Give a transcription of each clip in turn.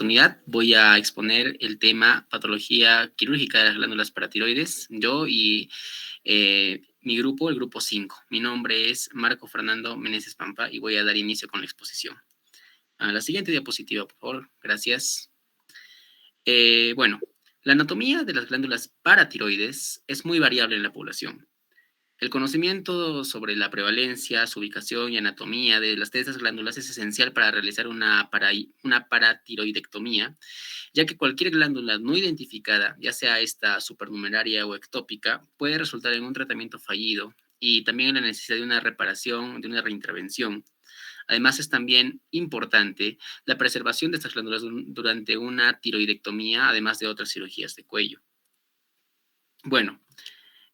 oportunidad voy a exponer el tema patología quirúrgica de las glándulas paratiroides. Yo y mi grupo, el grupo 5. Mi nombre es Marco Fernando Meneses Pampa y voy a dar inicio con la exposición. A la siguiente diapositiva, por favor. Gracias. Bueno, la anatomía de las glándulas paratiroides es muy variable en la población. El conocimiento sobre la prevalencia, su ubicación y anatomía de estas glándulas es esencial para realizar una paratiroidectomía, ya que cualquier glándula no identificada, ya sea esta supernumeraria o ectópica, puede resultar en un tratamiento fallido y también en la necesidad de una reparación, de una reintervención. Además, es también importante la preservación de estas glándulas durante una tiroidectomía, además de otras cirugías de cuello. Bueno,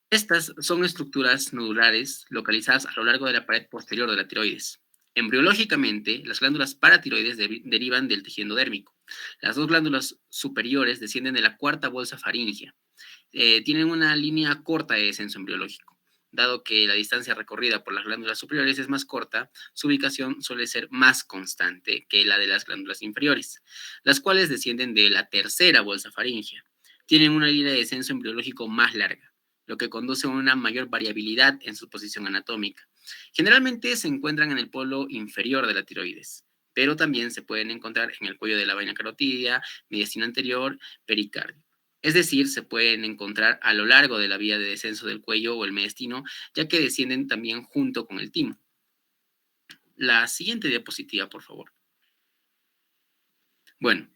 estas son estructuras nodulares localizadas a lo largo de la pared posterior de la tiroides. Embriológicamente, las glándulas paratiroides derivan del tejido endodérmico. Las dos glándulas superiores descienden de la cuarta bolsa faríngea. Tienen una línea corta de descenso embriológico. Dado que la distancia recorrida por las glándulas superiores es más corta, su ubicación suele ser más constante que la de las glándulas inferiores, las cuales descienden de la tercera bolsa faríngea. Tienen una línea de descenso embriológico más larga, lo que conduce a una mayor variabilidad en su posición anatómica. Generalmente se encuentran en el polo inferior de la tiroides, pero también se pueden encontrar en el cuello de la vaina carotidia, mediastino anterior, pericardio. Es decir, se pueden encontrar a lo largo de la vía de descenso del cuello o el mediastino, ya que descienden también junto con el timo. La siguiente diapositiva, por favor. Bueno,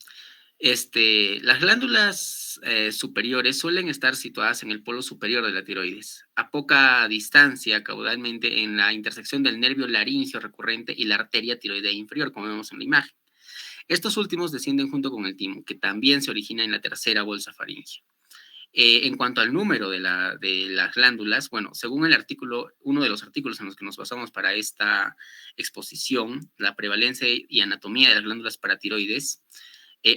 las glándulas superiores suelen estar situadas en el polo superior de la tiroides, a poca distancia caudalmente en la intersección del nervio laríngeo recurrente y la arteria tiroidea inferior, como vemos en la imagen. Estos últimos descienden junto con el timo, que también se origina en la tercera bolsa faríngea. En cuanto al número de las glándulas, bueno, según el artículo, uno de los artículos en los que nos basamos para esta exposición, la prevalencia y anatomía de las glándulas paratiroides,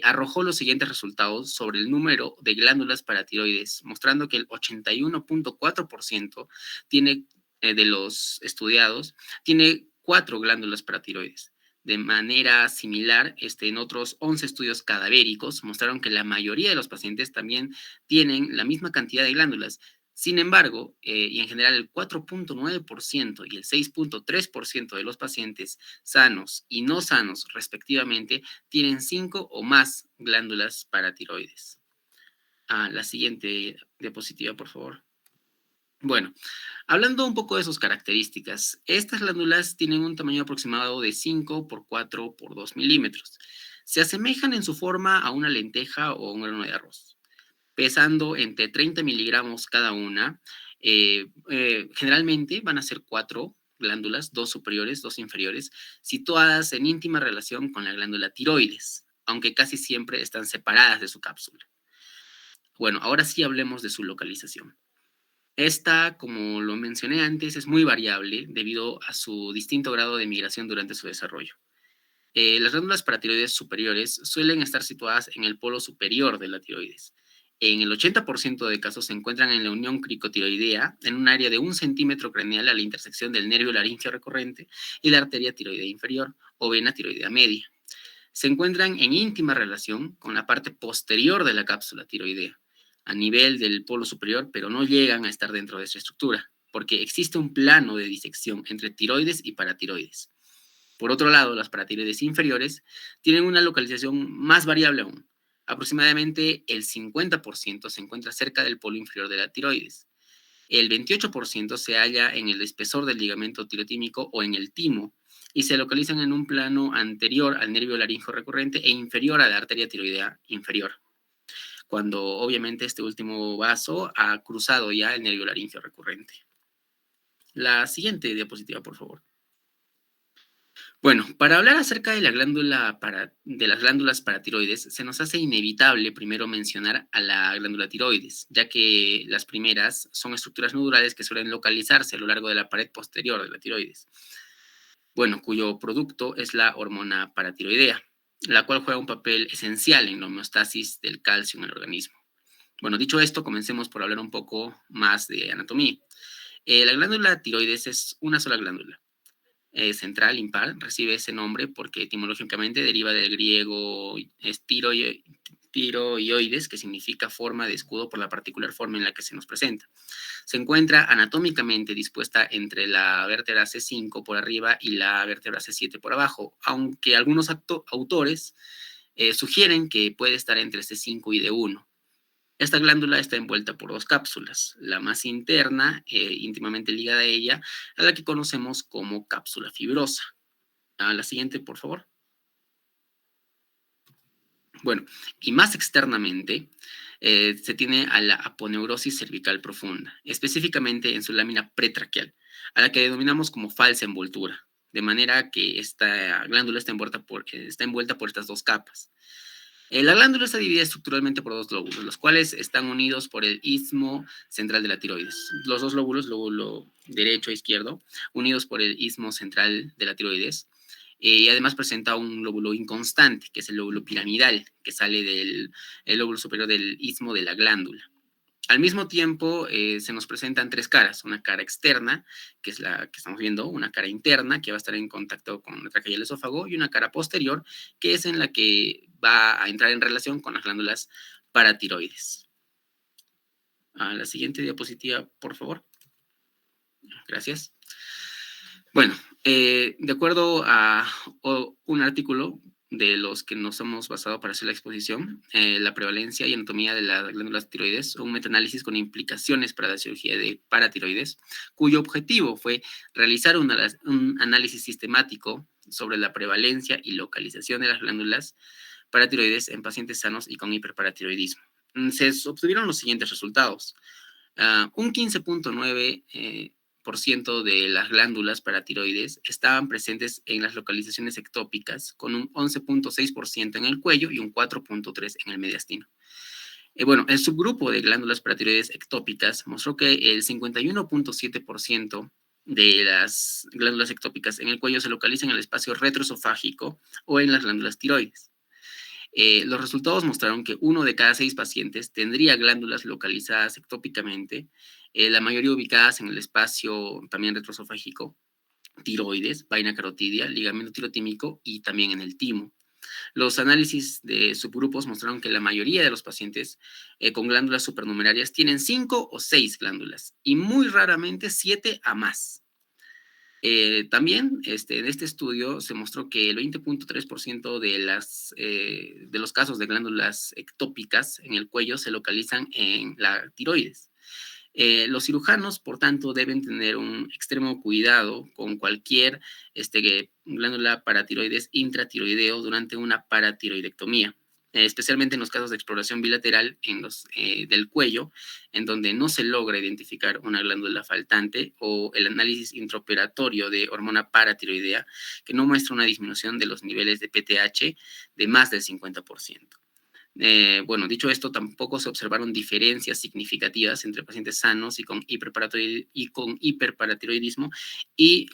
arrojó los siguientes resultados sobre el número de glándulas paratiroides, mostrando que el 81.4% de los estudiados tiene 4 glándulas paratiroides. De manera similar, en otros 11 estudios cadavéricos mostraron que la mayoría de los pacientes también tienen la misma cantidad de glándulas. Sin embargo, y en general el 4.9% y el 6.3% de los pacientes sanos y no sanos, respectivamente, tienen 5 o más glándulas paratiroides. La siguiente diapositiva, por favor. Bueno, hablando un poco de sus características, estas glándulas tienen un tamaño aproximado de 5 por 4 por 2 milímetros. Se asemejan en su forma a una lenteja o un grano de arroz, pesando entre 30 miligramos cada una. Generalmente van a ser 4 glándulas, 2 superiores, 2 inferiores, situadas en íntima relación con la glándula tiroides, aunque casi siempre están separadas de su cápsula. Bueno, ahora sí hablemos de su localización. Esta, como lo mencioné antes, es muy variable debido a su distinto grado de migración durante su desarrollo. Las glándulas paratiroides superiores suelen estar situadas en el polo superior de la tiroides. En el 80% de casos se encuentran en la unión cricotiroidea, en un área de 1 centímetro craneal a la intersección del nervio laríngeo recurrente y la arteria tiroidea inferior o vena tiroidea media. Se encuentran en íntima relación con la parte posterior de la cápsula tiroidea, a nivel del polo superior, pero no llegan a estar dentro de esta estructura, porque existe un plano de disección entre tiroides y paratiroides. Por otro lado, las paratiroides inferiores tienen una localización más variable aún. Aproximadamente el 50% se encuentra cerca del polo inferior de la tiroides. El 28% se halla en el espesor del ligamento tirotímico o en el timo, y se localizan en un plano anterior al nervio laríngeo recurrente e inferior a la arteria tiroidea inferior, cuando obviamente este último vaso ha cruzado ya el nervio laríngeo recurrente. La siguiente diapositiva, por favor. Bueno, para hablar acerca de de las glándulas paratiroides, se nos hace inevitable primero mencionar a la glándula tiroides, ya que las primeras son estructuras nodulares que suelen localizarse a lo largo de la pared posterior de la tiroides. Bueno, cuyo producto es la hormona paratiroidea, la cual juega un papel esencial en la homeostasis del calcio en el organismo. Bueno, dicho esto, comencemos por hablar un poco más de anatomía. La glándula tiroides es una sola glándula. central impar, recibe ese nombre porque etimológicamente deriva del griego tiroioides, que significa forma de escudo por la particular forma en la que se nos presenta. Se encuentra anatómicamente dispuesta entre la vértebra C5 por arriba y la vértebra C7 por abajo, aunque algunos autores sugieren que puede estar entre C5 y D1. Esta glándula está envuelta por dos cápsulas, la más interna, íntimamente ligada a ella, a la que conocemos como cápsula fibrosa. A la siguiente, por favor. Bueno, y más externamente, se tiene a la aponeurosis cervical profunda, específicamente en su lámina pretraqueal, a la que denominamos como falsa envoltura, de manera que esta glándula está envuelta por estas dos capas. La glándula está dividida estructuralmente por dos lóbulos, los cuales están unidos por el istmo central de la tiroides. Los dos lóbulos, lóbulo derecho e izquierdo, unidos por el istmo central de la tiroides. Y además presenta un lóbulo inconstante, que es el lóbulo piramidal, que sale del lóbulo superior del istmo de la glándula. Al mismo tiempo, se nos presentan tres caras, una cara externa, que es la que estamos viendo, una cara interna, que va a estar en contacto con la tráquea y el esófago, y una cara posterior, que es en la que va a entrar en relación con las glándulas paratiroides. A la siguiente diapositiva, por favor. Gracias. Bueno, de acuerdo a un artículo de los que nos hemos basado para hacer la exposición, la prevalencia y anatomía de las glándulas tiroides, un metaanálisis con implicaciones para la cirugía de paratiroides, cuyo objetivo fue realizar un análisis sistemático sobre la prevalencia y localización de las glándulas paratiroides en pacientes sanos y con hiperparatiroidismo. Se obtuvieron los siguientes resultados. Un 15.9% de las glándulas paratiroides estaban presentes en las localizaciones ectópicas, con un 11.6% en el cuello y un 4.3% en el mediastino. Bueno, el subgrupo de glándulas paratiroides ectópicas mostró que el 51.7% de las glándulas ectópicas en el cuello se localizan en el espacio retroesofágico o en las glándulas tiroides. Los resultados mostraron que 1 de cada 6 pacientes tendría glándulas localizadas ectópicamente, la mayoría ubicadas en el espacio también retroesofágico, tiroides, vaina carotidia, ligamento tirotímico y también en el timo. Los análisis de subgrupos mostraron que la mayoría de los pacientes con glándulas supernumerarias tienen 5 o 6 glándulas y muy raramente 7 a más. También en este estudio se mostró que el 20.3% de los casos de glándulas ectópicas en el cuello se localizan en la tiroides. Los cirujanos, por tanto, deben tener un extremo cuidado con cualquier glándula paratiroides intratiroideo durante una paratiroidectomía, especialmente en los casos de exploración bilateral del cuello, en donde no se logra identificar una glándula faltante, o el análisis intraoperatorio de hormona paratiroidea, que no muestra una disminución de los niveles de PTH de más del 50%. Bueno, dicho esto, tampoco se observaron diferencias significativas entre pacientes sanos y con hiperparatiroidismo y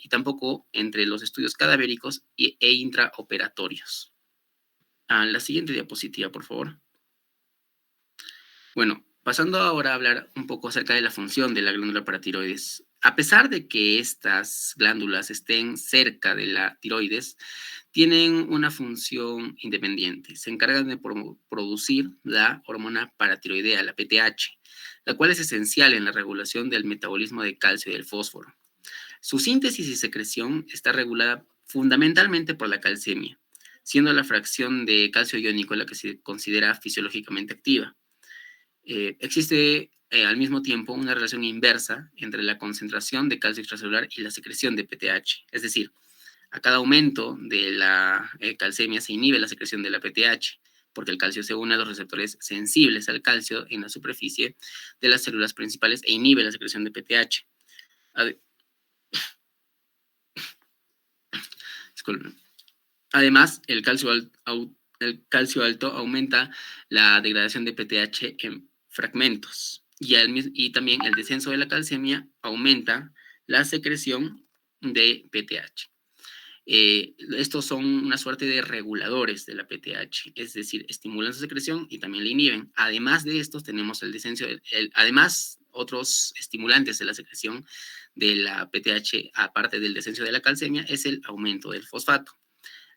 tampoco entre los estudios cadavéricos e intraoperatorios. A la siguiente diapositiva, por favor. Bueno, pasando ahora a hablar un poco acerca de la función de la glándula paratiroides. A pesar de que estas glándulas estén cerca de la tiroides, tienen una función independiente. Se encargan de producir la hormona paratiroidea, la PTH, la cual es esencial en la regulación del metabolismo de calcio y del fósforo. Su síntesis y secreción está regulada fundamentalmente por la calcemia, siendo la fracción de calcio iónico la que se considera fisiológicamente activa. Existe al mismo tiempo una relación inversa entre la concentración de calcio extracelular y la secreción de PTH. Es decir, a cada aumento de la calcemia se inhibe la secreción de la PTH, porque el calcio se une a los receptores sensibles al calcio en la superficie de las células principales e inhibe la secreción de PTH. Disculpen. Además, el calcio alto aumenta la degradación de PTH en fragmentos, y también el descenso de la calcemia aumenta la secreción de PTH. Estos son una suerte de reguladores de la PTH, es decir, estimulan su secreción y también la inhiben. Además de estos, tenemos el descenso, otros estimulantes de la secreción de la PTH, aparte del descenso de la calcemia, es el aumento del fosfato.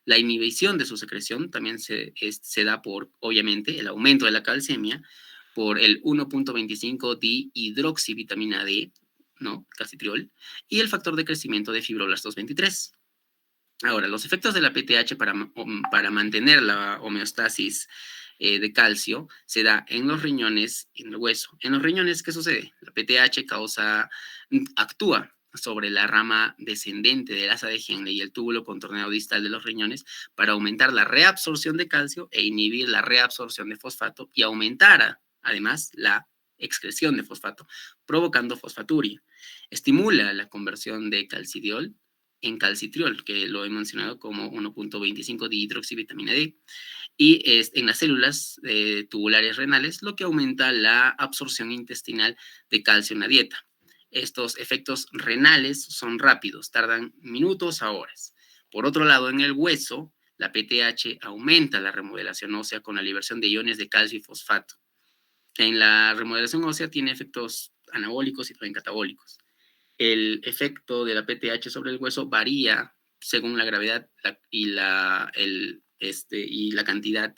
La inhibición de su secreción también se da por, obviamente, el aumento de la calcemia, por el 1.25 dihidroxivitamina D, ¿no? Calcitriol, y el factor de crecimiento de fibroblastos 23. Ahora, los efectos de la PTH para mantener la homeostasis de calcio se da en los riñones y en el hueso. En los riñones, ¿qué sucede? La PTH actúa sobre la rama descendente del asa de Henle y el túbulo contorneado distal de los riñones para aumentar la reabsorción de calcio e inhibir la reabsorción de fosfato y aumentar además la excreción de fosfato, provocando fosfaturia. Estimula la conversión de calcidiol en calcitriol, que lo he mencionado como 1.25 dihidroxivitamina D, y en las células tubulares renales, lo que aumenta la absorción intestinal de calcio en la dieta. Estos efectos renales son rápidos, tardan minutos a horas. Por otro lado, en el hueso, la PTH aumenta la remodelación ósea con la liberación de iones de calcio y fosfato. En la remodelación ósea tiene efectos anabólicos y también catabólicos. El efecto de la PTH sobre el hueso varía según la gravedad y la cantidad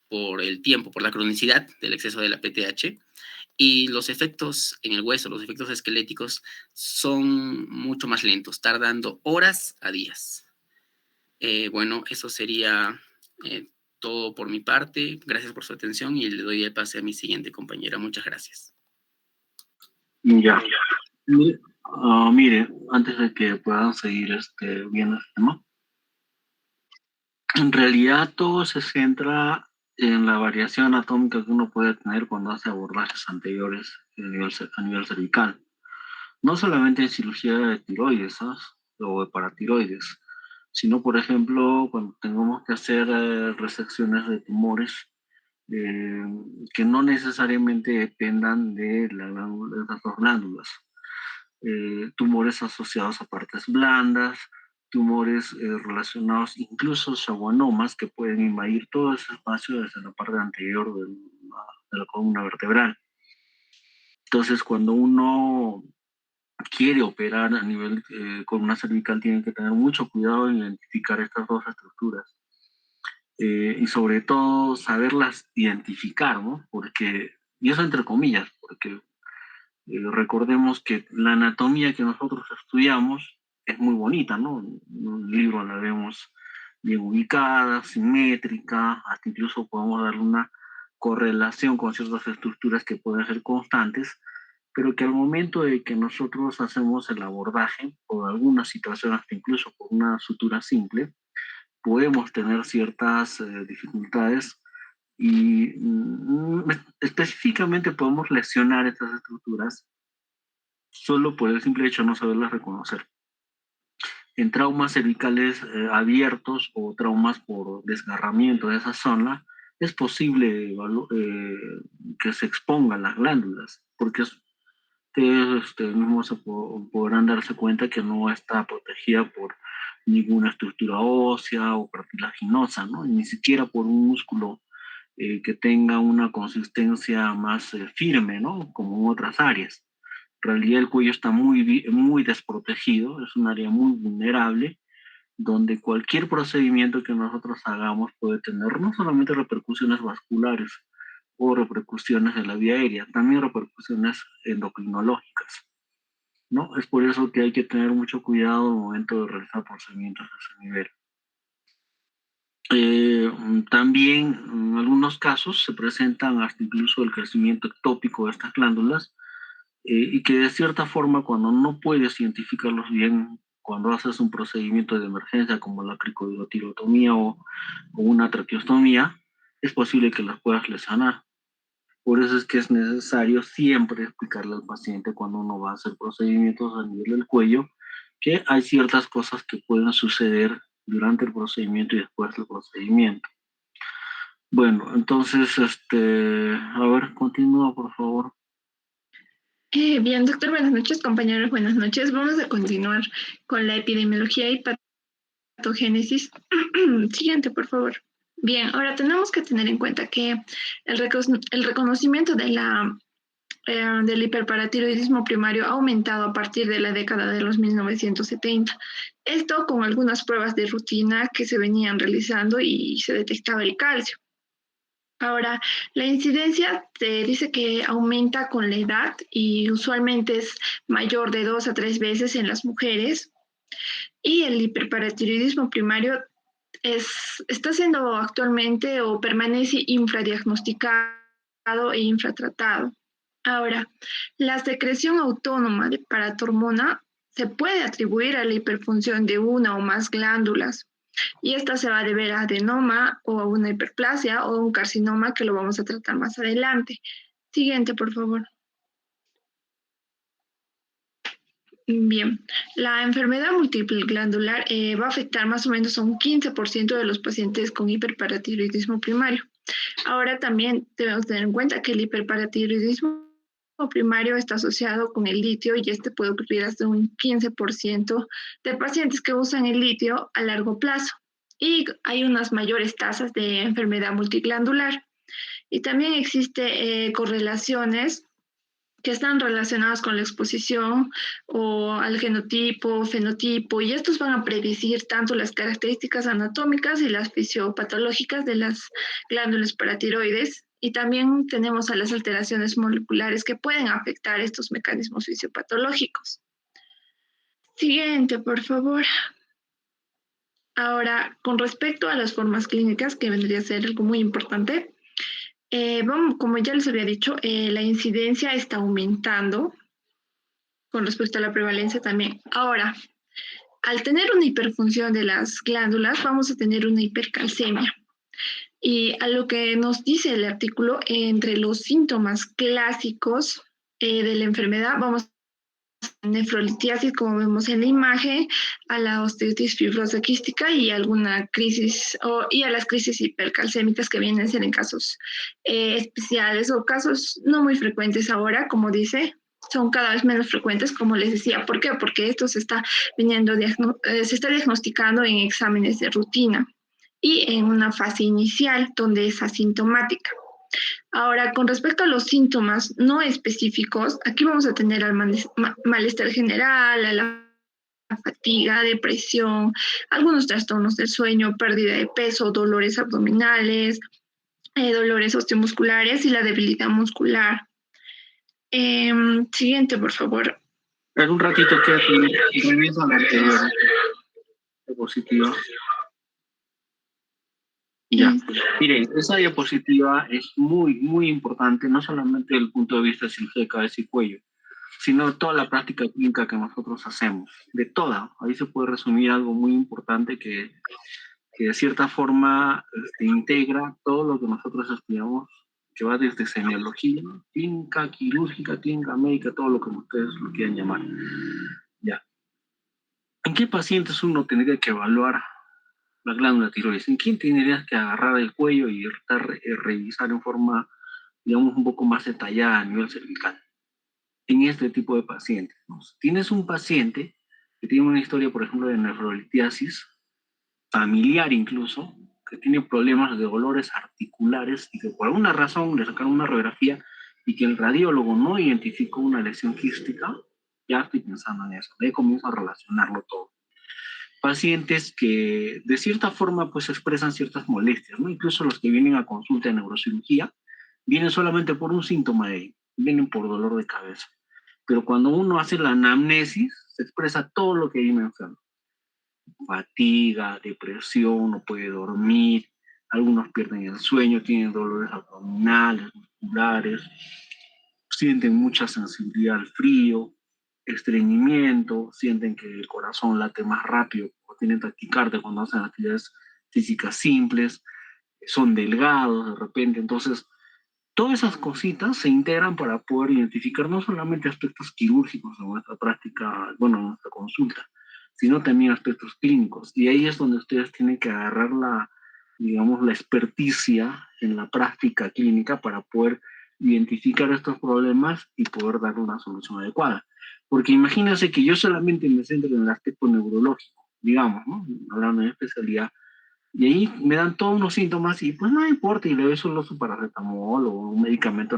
por el tiempo, por la cronicidad del exceso de la PTH. Y los efectos en el hueso, los efectos esqueléticos, son mucho más lentos, tardando horas a días. Bueno, eso sería todo por mi parte. Gracias por su atención y le doy el pase a mi siguiente compañera. Muchas gracias. Ya. Mire, antes de que puedan seguir viendo este tema, en realidad todo se centra en la variación anatómica que uno puede tener cuando hace abordajes anteriores a nivel cervical. No solamente en cirugía de tiroides, ¿sabes? O de paratiroides, sino, por ejemplo, cuando tengamos que hacer resecciones de tumores eh, que no necesariamente dependan de esas dos glándulas. Tumores asociados a partes blandas, tumores relacionados, incluso schwannomas, que pueden invadir todo ese espacio desde la parte anterior de la columna vertebral. Entonces, cuando uno quiere operar a nivel columna cervical, tiene que tener mucho cuidado en identificar estas dos estructuras. Y sobre todo saberlas identificar, ¿no? Porque, y eso entre comillas, porque recordemos que la anatomía que nosotros estudiamos es muy bonita, ¿no? En un libro la vemos bien ubicada, simétrica, hasta incluso podemos darle una correlación con ciertas estructuras que pueden ser constantes, pero que al momento de que nosotros hacemos el abordaje, por alguna situación, hasta incluso por una sutura simple, podemos tener ciertas dificultades y específicamente podemos lesionar estas estructuras solo por el simple hecho de no saberlas reconocer. En traumas cervicales abiertos o traumas por desgarramiento de esa zona, es posible que se expongan las glándulas, porque ustedes mismos podrán darse cuenta que no está protegida por ninguna estructura ósea o cartilaginosa, ¿no? Ni siquiera por un músculo que tenga una consistencia más firme, ¿no? Como en otras áreas. En realidad el cuello está muy desprotegido, es un área muy vulnerable, donde cualquier procedimiento que nosotros hagamos puede tener no solamente repercusiones vasculares o repercusiones de la vía aérea, también repercusiones endocrinológicas, ¿no? Es por eso que hay que tener mucho cuidado al momento de realizar procedimientos de ese nivel. También en algunos casos se presentan hasta incluso el crecimiento ectópico de estas glándulas y que de cierta forma cuando no puedes identificarlos bien, cuando haces un procedimiento de emergencia como la cricodilotirotomía o una traqueostomía, es posible que las puedas lesionar. Por eso es que es necesario siempre explicarle al paciente cuando uno va a hacer procedimientos a nivel del cuello que hay ciertas cosas que pueden suceder durante el procedimiento y después del procedimiento. Bueno, entonces, a ver, continúa, por favor. Bien, doctor, buenas noches, compañeros, buenas noches. Vamos a continuar con la epidemiología y patogénesis. Siguiente, por favor. Bien, ahora tenemos que tener en cuenta que el reconocimiento de la del hiperparatiroidismo primario ha aumentado a partir de la década de los 1970. Esto con algunas pruebas de rutina que se venían realizando y se detectaba el calcio. Ahora, la incidencia te dice que aumenta con la edad y usualmente es mayor de 2 a 3 veces en las mujeres. Y el hiperparatiroidismo primario está siendo actualmente o permanece infradiagnosticado e infratratado. Ahora, la secreción autónoma de paratormona se puede atribuir a la hiperfunción de una o más glándulas y esta se va a deber a adenoma o a una hiperplasia o un carcinoma que lo vamos a tratar más adelante. Siguiente, por favor. Bien, la enfermedad múltiple glandular va a afectar más o menos a un 15% de los pacientes con hiperparatiroidismo primario. Ahora también debemos tener en cuenta que el hiperparatiroidismo primario está asociado con el litio y este puede ocurrir hasta un 15% de pacientes que usan el litio a largo plazo. Y hay unas mayores tasas de enfermedad multiglandular. Y también existe correlaciones que están relacionadas con la exposición o al genotipo, fenotipo, y estos van a predecir tanto las características anatómicas y las fisiopatológicas de las glándulas paratiroides. Y también tenemos a las alteraciones moleculares que pueden afectar estos mecanismos fisiopatológicos. Siguiente, por favor. Ahora, con respecto a las formas clínicas, que vendría a ser algo muy importante, como ya les había dicho, la incidencia está aumentando con respecto a la prevalencia también. Ahora, al tener una hiperfunción de las glándulas, vamos a tener una hipercalcemia. Y a lo que nos dice el artículo, entre los síntomas clásicos de la enfermedad, vamos a nefrolitiasis, como vemos en la imagen, a la osteotis fibrosa quística y alguna crisis, y a las crisis hipercalcémicas que vienen a ser en casos especiales o casos no muy frecuentes ahora, como dice, son cada vez menos frecuentes, como les decía. ¿Por qué? Porque esto se está diagnosticando en exámenes de rutina y en una fase inicial donde es asintomática. Ahora, con respecto a los síntomas no específicos, aquí vamos a tener al malestar general, a la fatiga, depresión, algunos trastornos del sueño, pérdida de peso, dolores abdominales, dolores osteomusculares y la debilidad muscular. Siguiente, por favor. En un ratito que reviso la anterior diapositiva. Ya, miren, esa diapositiva es muy, muy importante, no solamente desde el punto de vista de cirugía de cabeza y cuello, sino toda la práctica clínica que nosotros hacemos, de toda. Ahí se puede resumir algo muy importante que de cierta forma integra todo lo que nosotros estudiamos, que va desde semiología, clínica, quirúrgica, clínica médica, todo lo que ustedes lo quieran llamar. Ya. ¿En qué pacientes uno tendría que evaluar la glándula tiroides? ¿En quién tendrías que agarrar el cuello y revisar en forma, digamos, un poco más detallada a nivel cervical? En este tipo de pacientes, ¿no? Si tienes un paciente que tiene una historia, por ejemplo, de nefrolitiasis, familiar incluso, que tiene problemas de dolores articulares y que por alguna razón le sacaron una radiografía y que el radiólogo no identificó una lesión quística, ya estoy pensando en eso, ahí comienzo a relacionarlo todo. Pacientes que de cierta forma pues expresan ciertas molestias, ¿no? Incluso los que vienen a consulta de neurocirugía vienen solamente por un síntoma de ello, vienen por dolor de cabeza. Pero cuando uno hace la anamnesis, se expresa todo lo que hay en el enfermo. Fatiga, depresión, no puede dormir, algunos pierden el sueño, tienen dolores abdominales, musculares, sienten mucha sensibilidad al frío, estreñimiento, sienten que el corazón late más rápido o tienen taquicardia cuando hacen actividades físicas simples, son delgados de repente. Entonces, todas esas cositas se integran para poder identificar no solamente aspectos quirúrgicos en nuestra práctica, bueno, en nuestra consulta, sino también aspectos clínicos. Y ahí es donde ustedes tienen que agarrar digamos, la experticia en la práctica clínica para poder identificar estos problemas y poder dar una solución adecuada. Porque imagínense que yo solamente me centro en el aspecto neurológico, digamos, ¿no? Hablando de especialidad, y ahí me dan todos unos síntomas y pues no importa, y le doy solo su paracetamol o un medicamento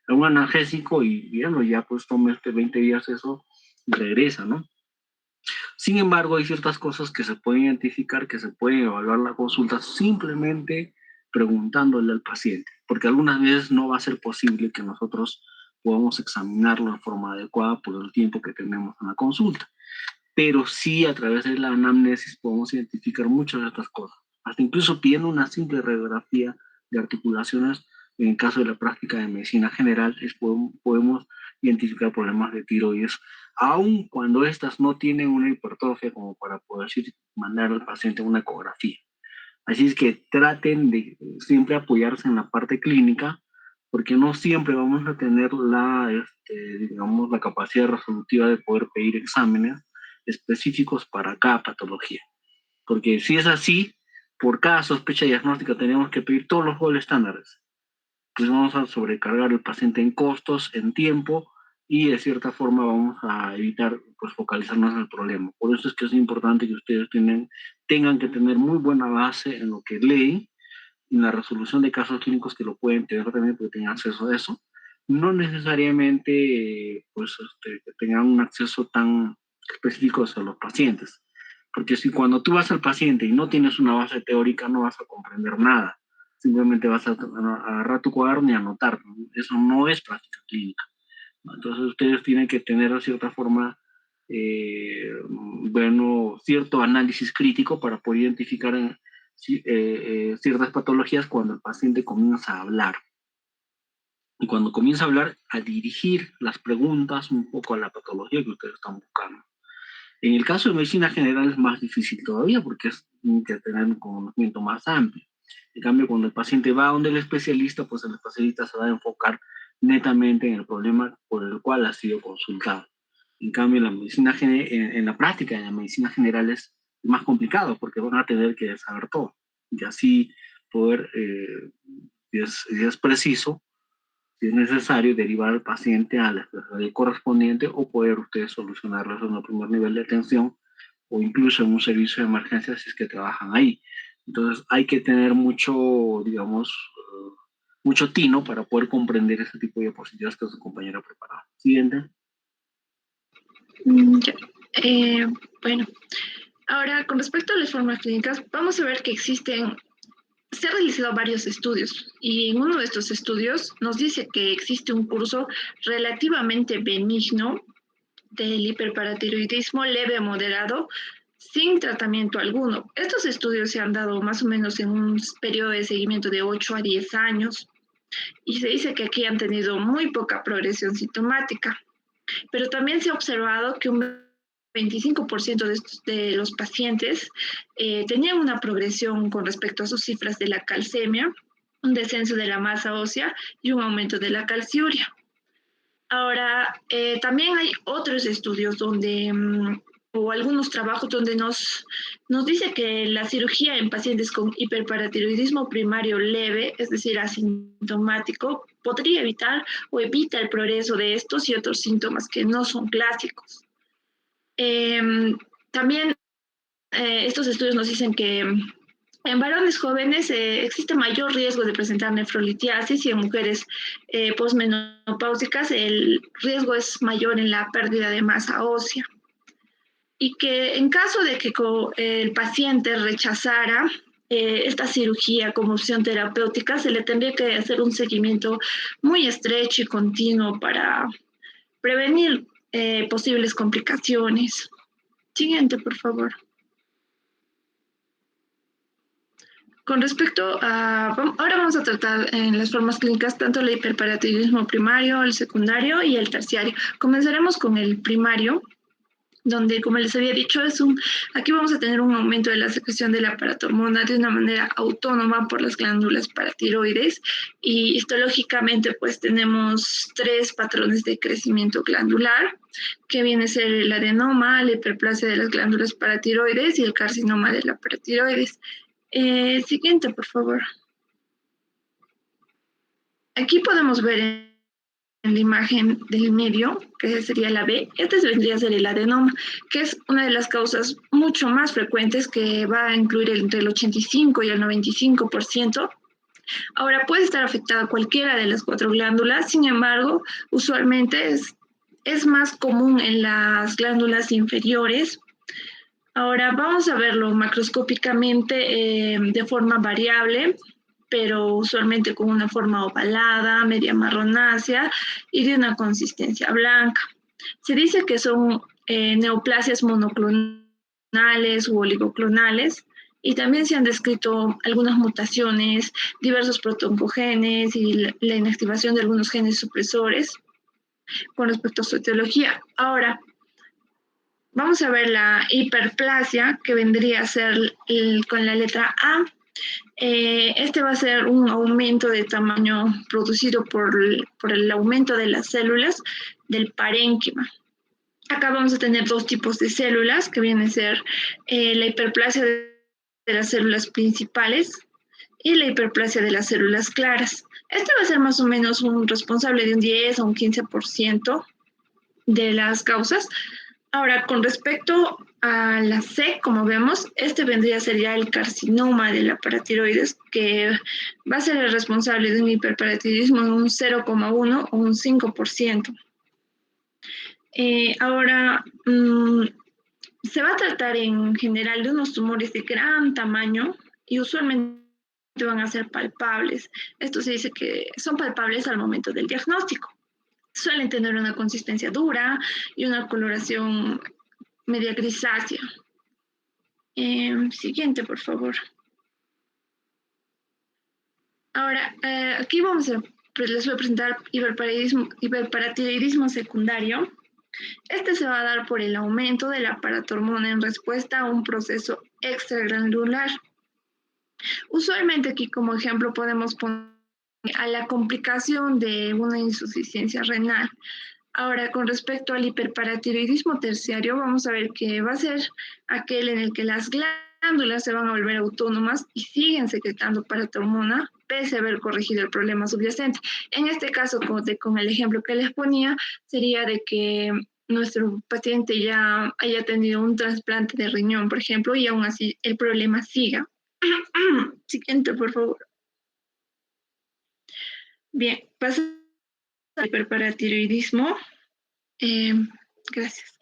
un analgésico y bueno, ya pues tome 20 días eso y regresa, ¿no? Sin embargo, hay ciertas cosas que se pueden identificar, que se pueden evaluar la consulta simplemente preguntándole al paciente, porque algunas veces no va a ser posible que nosotros podamos examinarlo de forma adecuada por el tiempo que tenemos en la consulta, pero sí a través de la anamnesis podemos identificar muchas de estas cosas, hasta incluso pidiendo una simple radiografía de articulaciones. En el caso de la práctica de medicina general, podemos identificar problemas de tiroides, aun cuando estas no tienen una hipertrofia como para poder mandar al paciente una ecografía. Así es que traten de siempre apoyarse en la parte clínica, porque no siempre vamos a tener digamos, la capacidad resolutiva de poder pedir exámenes específicos para cada patología. Porque si es así, por cada sospecha diagnóstica tenemos que pedir todos los gold estándares. Pues vamos a sobrecargar al paciente en costos, en tiempo, y de cierta forma vamos a evitar pues, focalizarnos en el problema. Por eso es que es importante que ustedes tengan que tener muy buena base en lo que leen, en la resolución de casos clínicos que lo pueden tener también porque tengan acceso a eso. No necesariamente pues, que tengan un acceso tan específico a los pacientes. Porque si cuando tú vas al paciente y no tienes una base teórica, no vas a comprender nada. Simplemente vas a agarrar tu cuaderno y anotar. Eso no es práctica clínica. Entonces ustedes tienen que tener de cierta forma, bueno, cierto análisis crítico para poder identificar ciertas patologías cuando el paciente comienza a hablar. Y cuando comienza a hablar, a dirigir las preguntas un poco a la patología que ustedes están buscando. En el caso de medicina general es más difícil todavía porque tiene que tener un conocimiento más amplio. En cambio, cuando el paciente va a donde el especialista, pues el especialista se va a enfocar netamente en el problema por el cual ha sido consultado. En cambio, en la práctica de la medicina general es más complicado porque van a tener que saber todo y así poder, si es preciso, si es necesario, derivar al paciente a la especialidad correspondiente o poder ustedes solucionarlo en el primer nivel de atención o incluso en un servicio de emergencia si es que trabajan ahí. Entonces hay que tener mucho, digamos, mucho tino para poder comprender ese tipo de diapositivas que su compañera ha preparado. Siguiente. Ya. Bueno, ahora con respecto a las formas clínicas, vamos a ver que se han realizado varios estudios y en uno de estos estudios nos dice que existe un curso relativamente benigno del hiperparatiroidismo leve o moderado sin tratamiento alguno. Estos estudios se han dado más o menos en un periodo de seguimiento de 8 a 10 años y se dice que aquí han tenido muy poca progresión sintomática, pero también se ha observado que un 25% de los pacientes tenían una progresión con respecto a sus cifras de la calcemia, un descenso de la masa ósea y un aumento de la calciuria. Ahora, también hay otros estudios o algunos trabajos donde nos dice que la cirugía en pacientes con hiperparatiroidismo primario leve, es decir, asintomático, podría evitar o evita el progreso de estos y otros síntomas que no son clásicos. También estos estudios nos dicen que en varones jóvenes existe mayor riesgo de presentar nefrolitiasis y en mujeres posmenopáusicas el riesgo es mayor en la pérdida de masa ósea. Y que en caso de que el paciente rechazara esta cirugía como opción terapéutica, se le tendría que hacer un seguimiento muy estrecho y continuo para prevenir posibles complicaciones. Siguiente, por favor. Con respecto a, ahora vamos a tratar en las formas clínicas tanto el hiperparatiroidismo primario, el secundario y el terciario. Comenzaremos con el primario, donde, como les había dicho, aquí vamos a tener un aumento de la secreción de la paratormona de una manera autónoma por las glándulas paratiroides y histológicamente pues tenemos 3 patrones de crecimiento glandular, que viene a ser el adenoma, la hiperplasia de las glándulas paratiroides y el carcinoma de la paratiroides. Siguiente, por favor. Aquí podemos ver en la imagen del medio, que sería la B, este vendría a ser el adenoma, que es una de las causas mucho más frecuentes que va a incluir entre el 85 y el 95%. Ahora, puede estar afectada cualquiera de las 4 glándulas, sin embargo, usualmente es más común en las glándulas inferiores. Ahora vamos a verlo macroscópicamente de forma variable, pero usualmente con una forma ovalada, media marronácea y de una consistencia blanca. Se dice que son neoplasias monoclonales u oligoclonales, y también se han descrito algunas mutaciones, diversos protoncogenes y la inactivación de algunos genes supresores con respecto a su etiología. Ahora, vamos a ver la hiperplasia, que vendría a ser con la letra A. Este va a ser un aumento de tamaño producido por el aumento de las células del parénquima. Acá vamos a tener 2 tipos de células, que vienen a ser la hiperplasia de las células principales y la hiperplasia de las células claras. Este va a ser más o menos un responsable de un 10 a un 15% de las causas. Ahora, con respecto a la C, como vemos, este vendría a ser ya el carcinoma de la paratiroides, que va a ser el responsable de un hiperparatiroidismo en un 0,1 o un 5%. Ahora, se va a tratar en general de unos tumores de gran tamaño y usualmente van a ser palpables. Esto se dice que son palpables al momento del diagnóstico. Suelen tener una consistencia dura y una coloración media grisácea. Siguiente, por favor. Ahora, aquí les voy a presentar hiperparatiroidismo secundario. Este se va a dar por el aumento de la paratormona en respuesta a un proceso extragranular. Usualmente aquí como ejemplo podemos poner a la complicación de una insuficiencia renal. Ahora, con respecto al hiperparatiroidismo terciario, vamos a ver que va a ser aquel en el que las glándulas se van a volver autónomas y siguen secretando paratormona pese a haber corregido el problema subyacente. En este caso, con el ejemplo que les ponía, sería de que nuestro paciente ya haya tenido un trasplante de riñón, por ejemplo, y aún así el problema siga. Siguiente, por favor. Bien, pasa al hiperparatiroidismo. Gracias.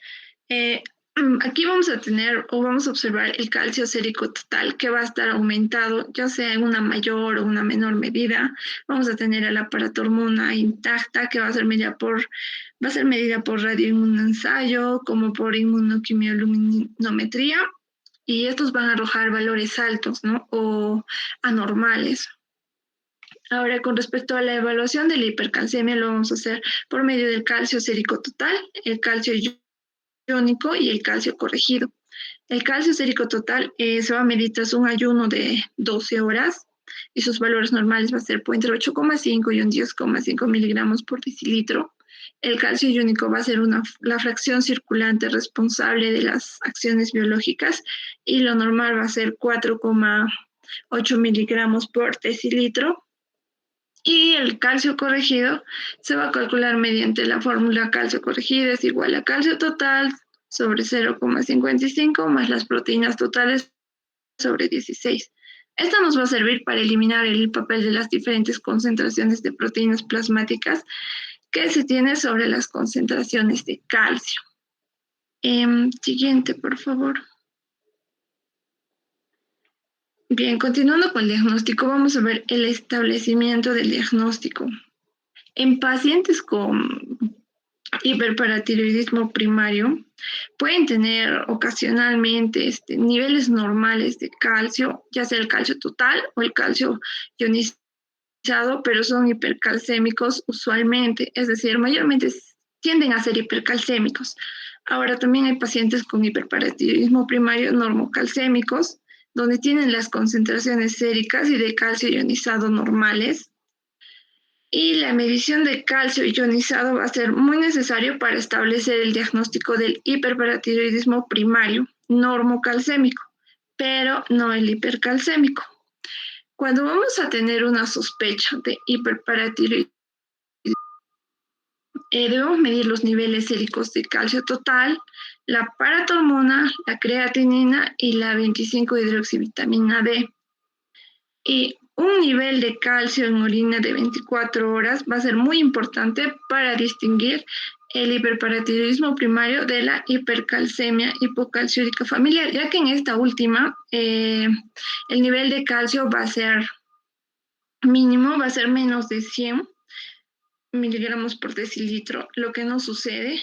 Aquí vamos a tener o vamos a observar el calcio sérico total, que va a estar aumentado ya sea en una mayor o una menor medida. Vamos a tener a la paratormona intacta, que va a ser medida por radioinmunoensayo como por inmunoquimioluminometría, y estos van a arrojar valores altos, ¿no? O anormales. Ahora, con respecto a la evaluación de la hipercalcemia, lo vamos a hacer por medio del calcio sérico total, el calcio iónico y el calcio corregido. El calcio sérico total se va a medir tras un ayuno de 12 horas y sus valores normales va a ser entre 8,5 y un 10,5 miligramos por decilitro. El calcio iónico va a ser la fracción circulante responsable de las acciones biológicas y lo normal va a ser 4,8 miligramos por decilitro. Y el calcio corregido se va a calcular mediante la fórmula calcio corregido es igual a calcio total sobre 0,55 más las proteínas totales sobre 16. Esto nos va a servir para eliminar el papel de las diferentes concentraciones de proteínas plasmáticas que se tiene sobre las concentraciones de calcio. Siguiente, por favor. Bien, continuando con el diagnóstico, vamos a ver el establecimiento del diagnóstico. En pacientes con hiperparatiroidismo primario pueden tener ocasionalmente niveles normales de calcio, ya sea el calcio total o el calcio ionizado, pero son hipercalcémicos usualmente, es decir, mayormente tienden a ser hipercalcémicos. Ahora también hay pacientes con hiperparatiroidismo primario normocalcémicos, donde tienen las concentraciones séricas y de calcio ionizado normales. Y la medición de calcio ionizado va a ser muy necesario para establecer el diagnóstico del hiperparatiroidismo primario normocalcémico, pero no el hipercalcémico. Cuando vamos a tener una sospecha de hiperparatiroidismo, debemos medir los niveles séricos de calcio total, la paratormona, la creatinina y la 25-hidroxivitamina D. Y un nivel de calcio en orina de 24 horas va a ser muy importante para distinguir el hiperparatiroidismo primario de la hipercalcemia hipocalciúrica familiar, ya que en esta última el nivel de calcio va a ser mínimo, va a ser menos de 100 miligramos por decilitro, lo que no sucede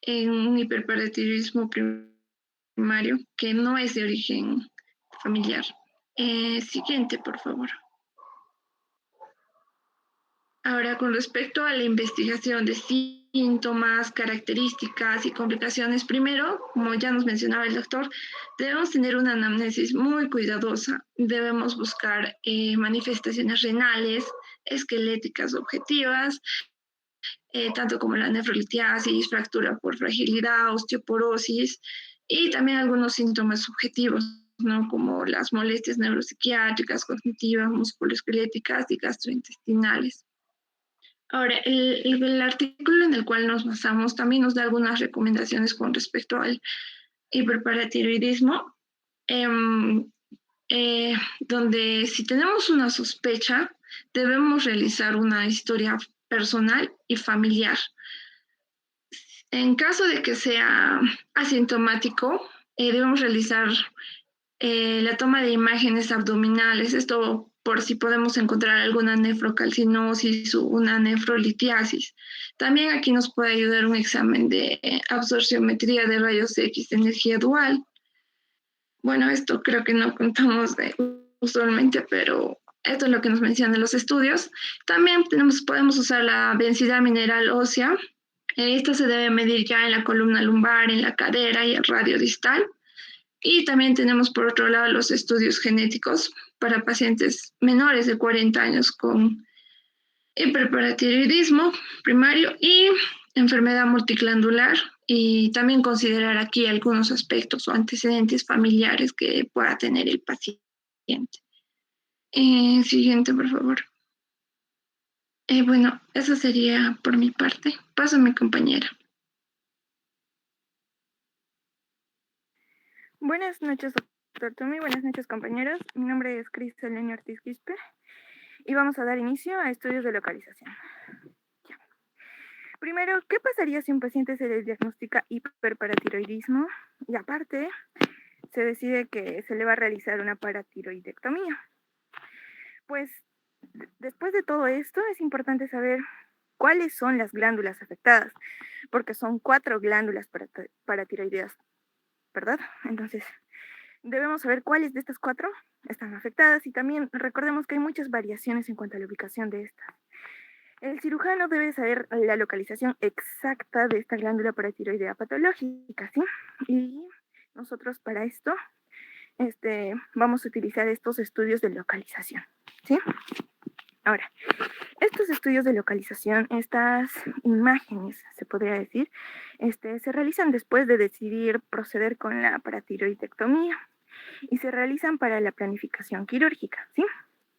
en un hiperparatiroidismo primario que no es de origen familiar. Siguiente, por favor. Ahora, con respecto a la investigación de síntomas, características y complicaciones, primero, como ya nos mencionaba el doctor, debemos tener una anamnesis muy cuidadosa. Debemos buscar manifestaciones renales, esqueléticas objetivas, tanto como la nefrolitiasis, fractura por fragilidad, osteoporosis y también algunos síntomas subjetivos, ¿no? Como las molestias neuropsiquiátricas, cognitivas, musculoesqueléticas y gastrointestinales. Ahora, el artículo en el cual nos basamos también nos da algunas recomendaciones con respecto al hiperparatiroidismo, donde si tenemos una sospecha, debemos realizar una historia personal y familiar. En caso de que sea asintomático, debemos realizar la toma de imágenes abdominales, esto por si podemos encontrar alguna nefrocalcinosis o una nefrolitiasis. También aquí nos puede ayudar un examen de absorciometría de rayos X de energía dual. Bueno, esto creo que no contamos usualmente, pero esto es lo que nos mencionan los estudios. También podemos usar la densidad mineral ósea. Esta se debe medir ya en la columna lumbar, en la cadera y el radio distal. Y también tenemos por otro lado los estudios genéticos para pacientes menores de 40 años con hiperparatiroidismo primario y enfermedad multiglandular, y también considerar aquí algunos aspectos o antecedentes familiares que pueda tener el paciente. Siguiente, por favor. Bueno, eso sería por mi parte. Paso a mi compañera. Buenas noches, doctor Tommy. Buenas noches, compañeros. Mi nombre es Cristel Ortiz Quispe y vamos a dar inicio a estudios de localización. Ya. Primero, ¿qué pasaría si un paciente se le diagnostica hiperparatiroidismo y aparte se decide que se le va a realizar una paratiroidectomía? Pues después de todo esto es importante saber cuáles son las glándulas afectadas, porque son 4 glándulas paratiroideas, ¿verdad? Entonces, debemos saber cuáles de estas 4 están afectadas y también recordemos que hay muchas variaciones en cuanto a la ubicación de estas. El cirujano debe saber la localización exacta de esta glándula paratiroidea patológica, ¿sí? Y nosotros para esto vamos a utilizar estos estudios de localización, ¿sí? Ahora, estos estudios de localización, estas imágenes, se podría decir, se realizan después de decidir proceder con la paratiroidectomía y se realizan para la planificación quirúrgica, ¿sí?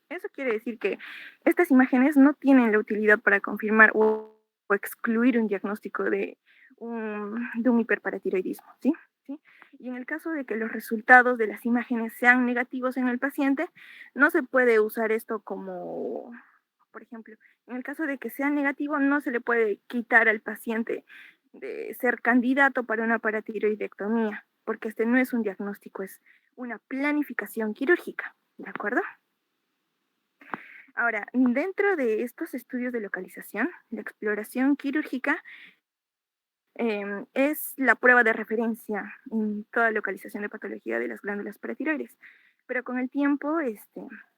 Eso quiere decir que estas imágenes no tienen la utilidad para confirmar o excluir un diagnóstico de un hiperparatiroidismo, ¿sí? ¿Sí? Y en el caso de que los resultados de las imágenes sean negativos en el paciente, no se puede usar esto como, por ejemplo, en el caso de que sea negativo, no se le puede quitar al paciente de ser candidato para una paratiroidectomía, porque este no es un diagnóstico, es una planificación quirúrgica, ¿de acuerdo? Ahora, dentro de estos estudios de localización, la exploración quirúrgica es la prueba de referencia en toda localización de patología de las glándulas paratiroides. Pero con el tiempo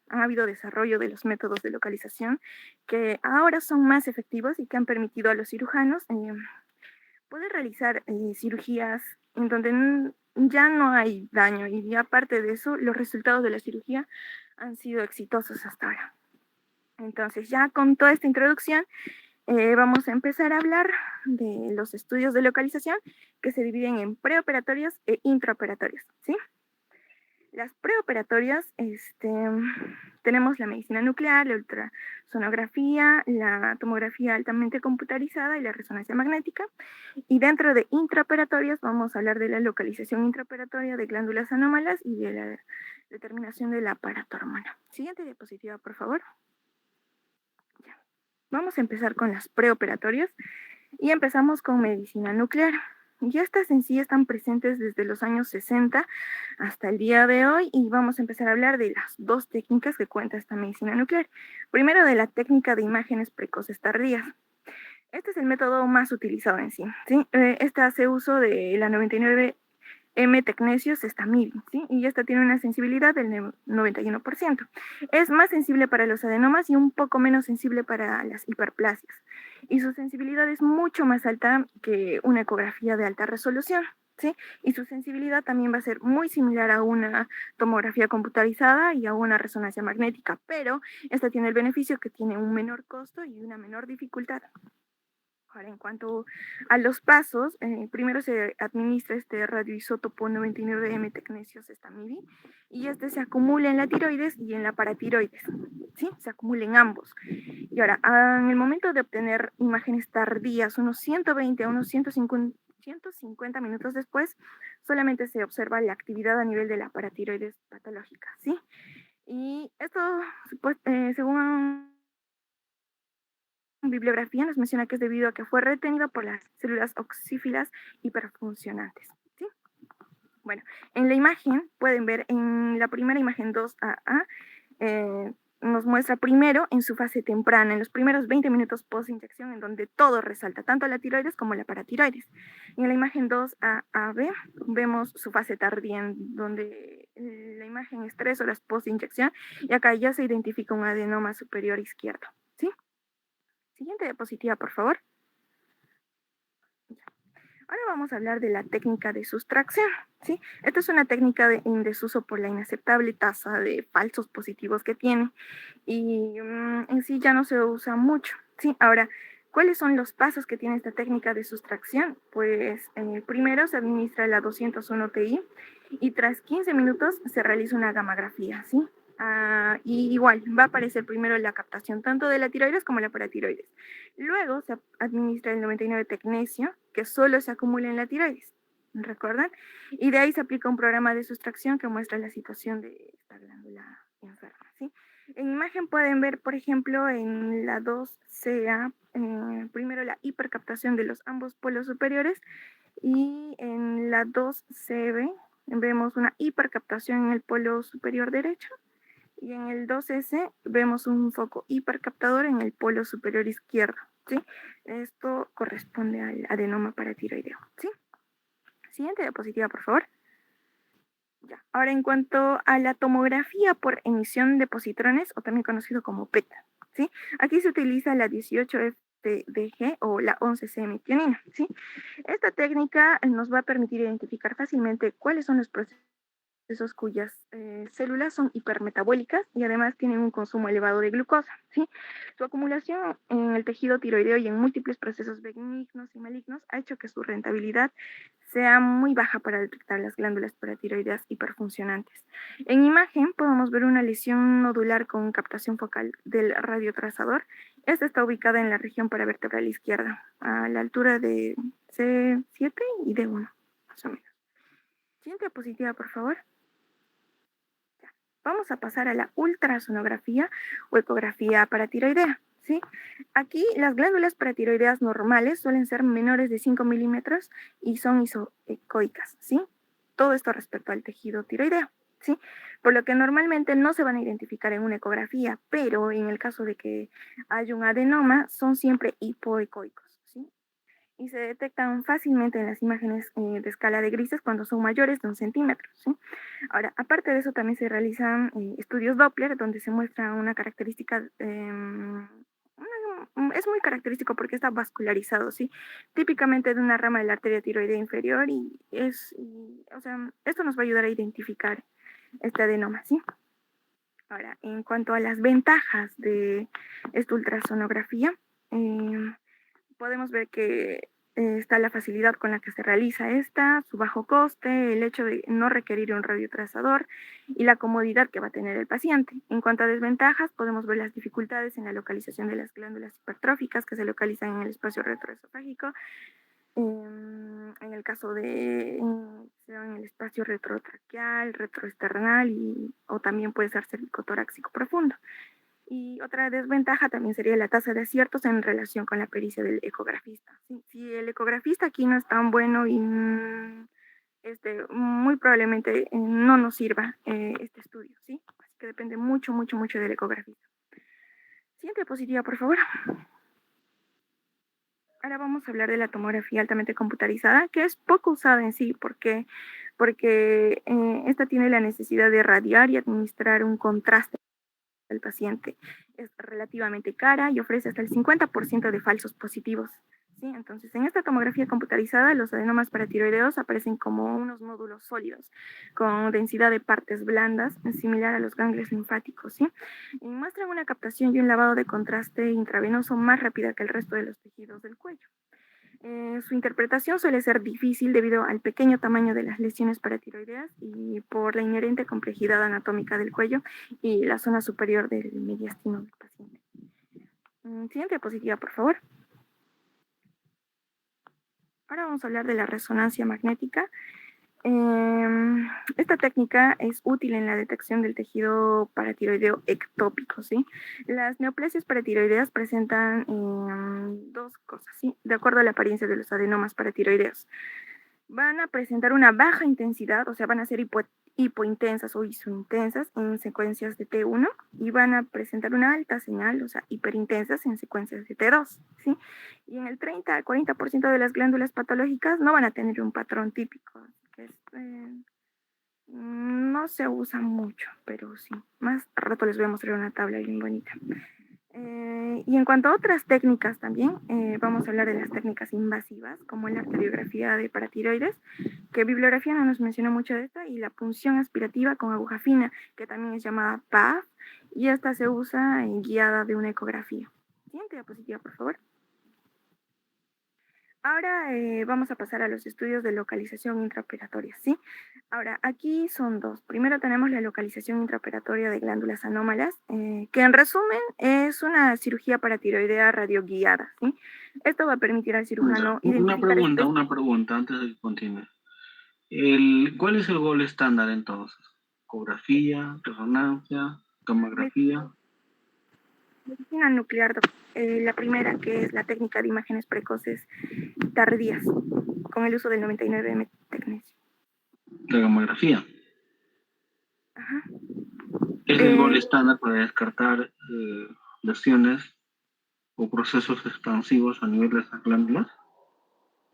ha habido desarrollo de los métodos de localización que ahora son más efectivos y que han permitido a los cirujanos poder realizar cirugías en donde ya no hay daño y aparte de eso, los resultados de la cirugía han sido exitosos hasta ahora. Entonces, ya con toda esta introducción, vamos a empezar a hablar de los estudios de localización que se dividen en preoperatorios e intraoperatorios, ¿sí? Las preoperatorias, tenemos la medicina nuclear, la ultrasonografía, la tomografía altamente computarizada y la resonancia magnética. Y dentro de intraoperatorias vamos a hablar de la localización intraoperatoria de glándulas anómalas y de la determinación de la aparato-hormona. Siguiente diapositiva, por favor. Ya. Vamos a empezar con las preoperatorias y empezamos con medicina nuclear. Y estas en sí están presentes desde los años 60 hasta el día de hoy y vamos a empezar a hablar de las dos técnicas que cuenta esta medicina nuclear. Primero de la técnica de imágenes precoces tardías. Este es el método más utilizado en sí, ¿sí? Este hace uso de la 99M Technetios Stamidi, ¿sí? Y esta tiene una sensibilidad del 91%. Es más sensible para los adenomas y un poco menos sensible para las hiperplasias. Y su sensibilidad es mucho más alta que una ecografía de alta resolución, ¿sí? Y su sensibilidad también va a ser muy similar a una tomografía computarizada y a una resonancia magnética, pero esta tiene el beneficio que tiene un menor costo y una menor dificultad. Ahora, en cuanto a los pasos, primero se administra este radioisótopo 99M Technetios Stamidi y este se acumula en la tiroides y en la paratiroides, ¿sí? Se acumula en ambos. Y ahora, en el momento de obtener imágenes tardías, unos 120 a unos 150 minutos después, solamente se observa la actividad a nivel de la paratiroides patológica, ¿sí? Y esto, pues, según bibliografía nos menciona que es debido a que fue retenido por las células oxífilas hiperfuncionantes, ¿sí? Bueno, en la imagen pueden ver en la primera imagen 2AA, nos muestra primero en su fase temprana, en los primeros 20 minutos post inyección, en donde todo resalta, tanto la tiroides como la paratiroides. Y en la imagen 2AB vemos su fase tardía, en donde la imagen es 3 horas post inyección, y acá ya se identifica un adenoma superior izquierdo, ¿sí? Siguiente diapositiva, por favor. Ahora vamos a hablar de la técnica de sustracción, ¿sí? Esta es una técnica en desuso por la inaceptable tasa de falsos positivos que tiene y en sí ya no se usa mucho, ¿sí? Ahora, ¿cuáles son los pasos que tiene esta técnica de sustracción? Pues primero se administra la 201 Ti y tras 15 minutos se realiza una gammagrafía, ¿sí? Y igual, va a aparecer primero la captación tanto de la tiroides como la paratiroides. Luego se administra el 99 tecnesio, que solo se acumula en la tiroides, ¿recuerdan? Y de ahí se aplica un programa de sustracción que muestra la situación de esta glándula enferma, ¿sí? En imagen pueden ver, por ejemplo, en la 2CA, primero la hipercaptación de los ambos polos superiores y en la 2CB vemos una hipercaptación en el polo superior derecho y en el 2S vemos un foco hipercaptador en el polo superior izquierdo, ¿sí? Esto corresponde al adenoma paratiroideo, ¿sí? Siguiente diapositiva, por favor. Ya. Ahora, en cuanto a la tomografía por emisión de positrones, o también conocido como PET, ¿sí? Aquí se utiliza la 18FDG o la 11C-metionina, ¿sí? Esta técnica nos va a permitir identificar fácilmente cuáles son los procesos cuyas células son hipermetabólicas y además tienen un consumo elevado de glucosa, ¿sí? Su acumulación en el tejido tiroideo y en múltiples procesos benignos y malignos ha hecho que su rentabilidad sea muy baja para detectar las glándulas paratiroideas hiperfuncionantes. En imagen podemos ver una lesión nodular con captación focal del radiotrazador. Esta está ubicada en la región paravertebral izquierda, a la altura de C7 y D1, más o menos. Siguiente diapositiva, por favor. Vamos a pasar a la ultrasonografía o ecografía paratiroidea, ¿sí? Aquí las glándulas paratiroideas normales suelen ser menores de 5 milímetros y son isoecoicas, ¿sí? Todo esto respecto al tejido tiroideo, ¿sí? Por lo que normalmente no se van a identificar en una ecografía, pero en el caso de que haya un adenoma, son siempre hipoecoicos, ¿sí? Y se detectan fácilmente en las imágenes de escala de grises cuando son mayores de 1 centímetro, ¿sí? Ahora, aparte de eso, también se realizan estudios Doppler, donde se muestra una característica, es muy característico porque está vascularizado, ¿sí? Típicamente de una rama de la arteria tiroidea inferior o sea, esto nos va a ayudar a identificar este adenoma, ¿sí? Ahora, en cuanto a las ventajas de esta ultrasonografía, podemos ver que está la facilidad con la que se realiza esta, su bajo coste, el hecho de no requerir un radiotrazador y la comodidad que va a tener el paciente. En cuanto a desventajas, podemos ver las dificultades en la localización de las glándulas hipertróficas que se localizan en el espacio retroesofágico, en el caso de en el espacio retrotraqueal, retroesternal o también puede ser cervicotorácico profundo. Y otra desventaja también sería la tasa de aciertos en relación con la pericia del ecografista. Si el ecografista aquí no es tan bueno y muy probablemente no nos sirva este estudio, ¿sí? Así que depende mucho, mucho, mucho del ecografista. Siguiente diapositiva, por favor. Ahora vamos a hablar de la tomografía altamente computarizada, que es poco usada en sí, porque esta tiene la necesidad de radiar y administrar un contraste al paciente. Es relativamente cara y ofrece hasta el 50% de falsos positivos. ¿Sí? Entonces, en esta tomografía computarizada, los adenomas paratiroideos aparecen como unos nódulos sólidos, con densidad de partes blandas, similar a los ganglios linfáticos. ¿Sí? Y muestran una captación y un lavado de contraste intravenoso más rápida que el resto de los tejidos del cuello. Su interpretación suele ser difícil debido al pequeño tamaño de las lesiones paratiroideas y por la inherente complejidad anatómica del cuello y la zona superior del mediastino del paciente. Siguiente diapositiva, por favor. Ahora vamos a hablar de la resonancia magnética. Esta técnica es útil en la detección del tejido paratiroideo ectópico, ¿sí? Las neoplasias paratiroideas presentan dos cosas, ¿sí? De acuerdo a la apariencia de los adenomas paratiroideos. Van a presentar una baja intensidad, o sea, van a ser hipointensas o isointensas en secuencias de T1 y van a presentar una alta señal, o sea, hiperintensas en secuencias de T2, ¿sí? Y en el 30 al 40% de las glándulas patológicas no van a tener un patrón típico, que no se usa mucho, pero sí. Más rato les voy a mostrar una tabla bien bonita. Y en cuanto a otras técnicas también, vamos a hablar de las técnicas invasivas, como la arteriografía de paratiroides, que bibliografía no nos menciona mucho de esta, y la punción aspirativa con aguja fina, que también es llamada PAF, y esta se usa guiada de una ecografía. Siguiente diapositiva, por favor. Ahora vamos a pasar a los estudios de localización intraoperatoria, ¿sí? Ahora, aquí son dos. Primero tenemos la localización intraoperatoria de glándulas anómalas, que en resumen es una cirugía paratiroidea radioguiada, ¿sí? Esto va a permitir al cirujano identificar... Una pregunta antes de que continúe. ¿Cuál es el gol estándar entonces? ¿Ecografía, resonancia, tomografía? Medicina nuclear, la primera, que es la técnica de imágenes precoces tardías, con el uso del 99M tecnesio. La gamografía. Ajá. ¿Es el gol estándar para descartar lesiones o procesos expansivos a nivel de esas glándulas?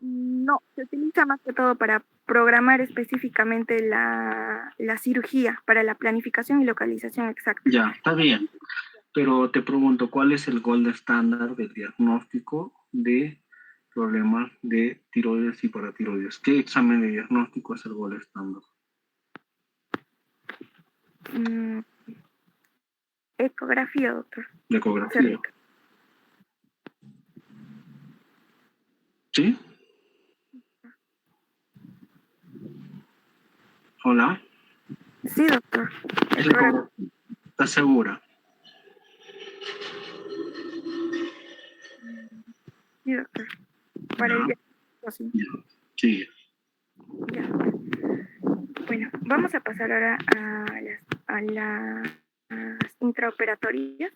No, se utiliza más que todo para programar específicamente la cirugía, para la planificación y localización exacta. Ya, está bien. Pero te pregunto, ¿cuál es el gol estándar del diagnóstico de problemas de tiroides y paratiroides? ¿Qué examen de diagnóstico es el gol estándar? Ecografía, doctor. La ecografía. ¿Sí? Hola. Sí, doctor. ¿Estás segura? Sí, doctor. Para el diagnóstico, sí. Sí. Ya. Bueno, vamos a pasar ahora a las intraoperatorias.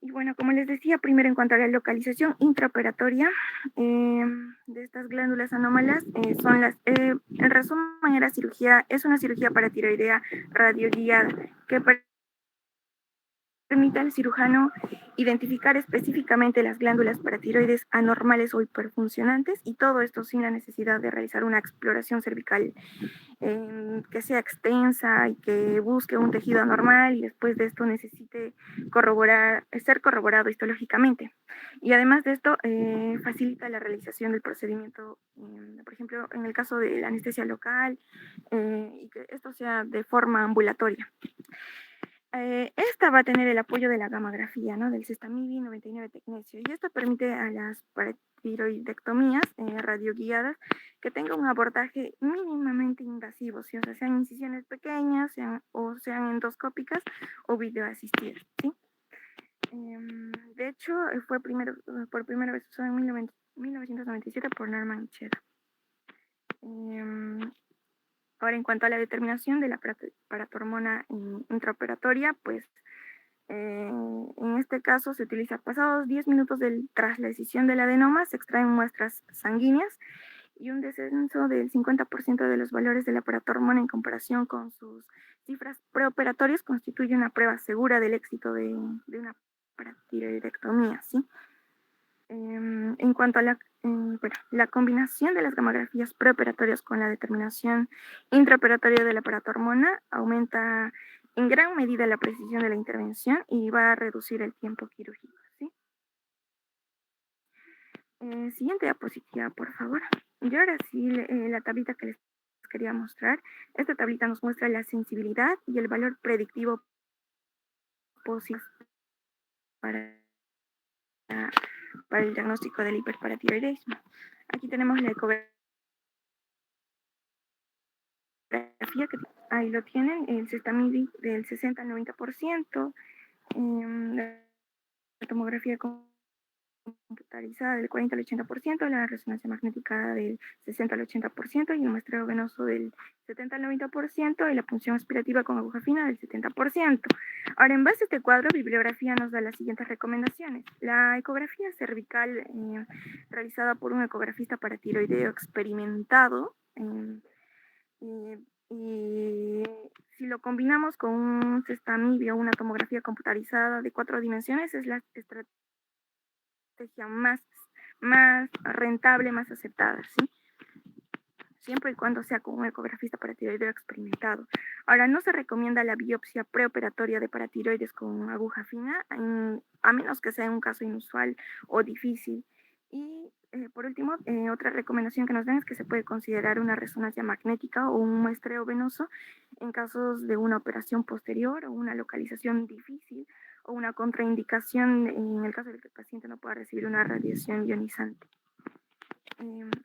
Y bueno, como les decía, primero en cuanto a la localización intraoperatoria de estas glándulas anómalas, son en resumen, es una cirugía paratiroidea radioguiada que permite al cirujano identificar específicamente las glándulas paratiroides anormales o hiperfuncionantes, y todo esto sin la necesidad de realizar una exploración cervical que sea extensa y que busque un tejido anormal y después de esto necesite ser corroborado histológicamente. Y además de esto, facilita la realización del procedimiento, por ejemplo, en el caso de la anestesia local, y que esto sea de forma ambulatoria. Esta va a tener el apoyo de la gammagrafía, ¿no? Del Sestamibi 99 Tecnesio, y esto permite a las paratiroidectomías radioguiadas que tengan un abordaje mínimamente invasivo, ¿sí? O sea, sean incisiones pequeñas, sean endoscópicas o videoasistidas, ¿sí? De hecho, por primera vez usado en 1997 por Norman Cheda. Ahora, en cuanto a la determinación de la paratormona intraoperatoria, pues en este caso se utiliza pasados 10 minutos tras la decisión del adenoma, se extraen muestras sanguíneas y un descenso del 50% de los valores de la paratormona en comparación con sus cifras preoperatorias constituye una prueba segura del éxito de una paratiroidectomía, ¿sí? En cuanto a la combinación de las gamografías preoperatorias con la determinación intraoperatoria de la paratormona aumenta en gran medida la precisión de la intervención y va a reducir el tiempo quirúrgico, ¿sí? Siguiente diapositiva, por favor. Y ahora sí, la tablita que les quería mostrar. Esta tablita nos muestra la sensibilidad y el valor predictivo posible para el diagnóstico del hiperparatiroidismo. Aquí tenemos la ecografía, ahí lo tienen, el Sestamibi del 60 al 90%, la tomografía computarizada del 40 al 80%, la resonancia magnética del 60 al 80% y el muestreo venoso del 70 al 90% y la punción aspirativa con aguja fina del 70%. Ahora, en base a este cuadro, bibliografía nos da las siguientes recomendaciones. La ecografía cervical realizada por un ecografista paratiroideo experimentado y si lo combinamos con un Sestamibi o una tomografía computarizada de 4 dimensiones, es la estrategia más rentable, más aceptada, ¿sí? Siempre y cuando sea con un ecografista paratiroideo experimentado. Ahora, no se recomienda la biopsia preoperatoria de paratiroides con aguja fina, a menos que sea un caso inusual o difícil. Y por último, otra recomendación que nos dan es que se puede considerar una resonancia magnética o un muestreo venoso en casos de una operación posterior o una localización difícil o una contraindicación en el caso de que el paciente no pueda recibir una radiación ionizante.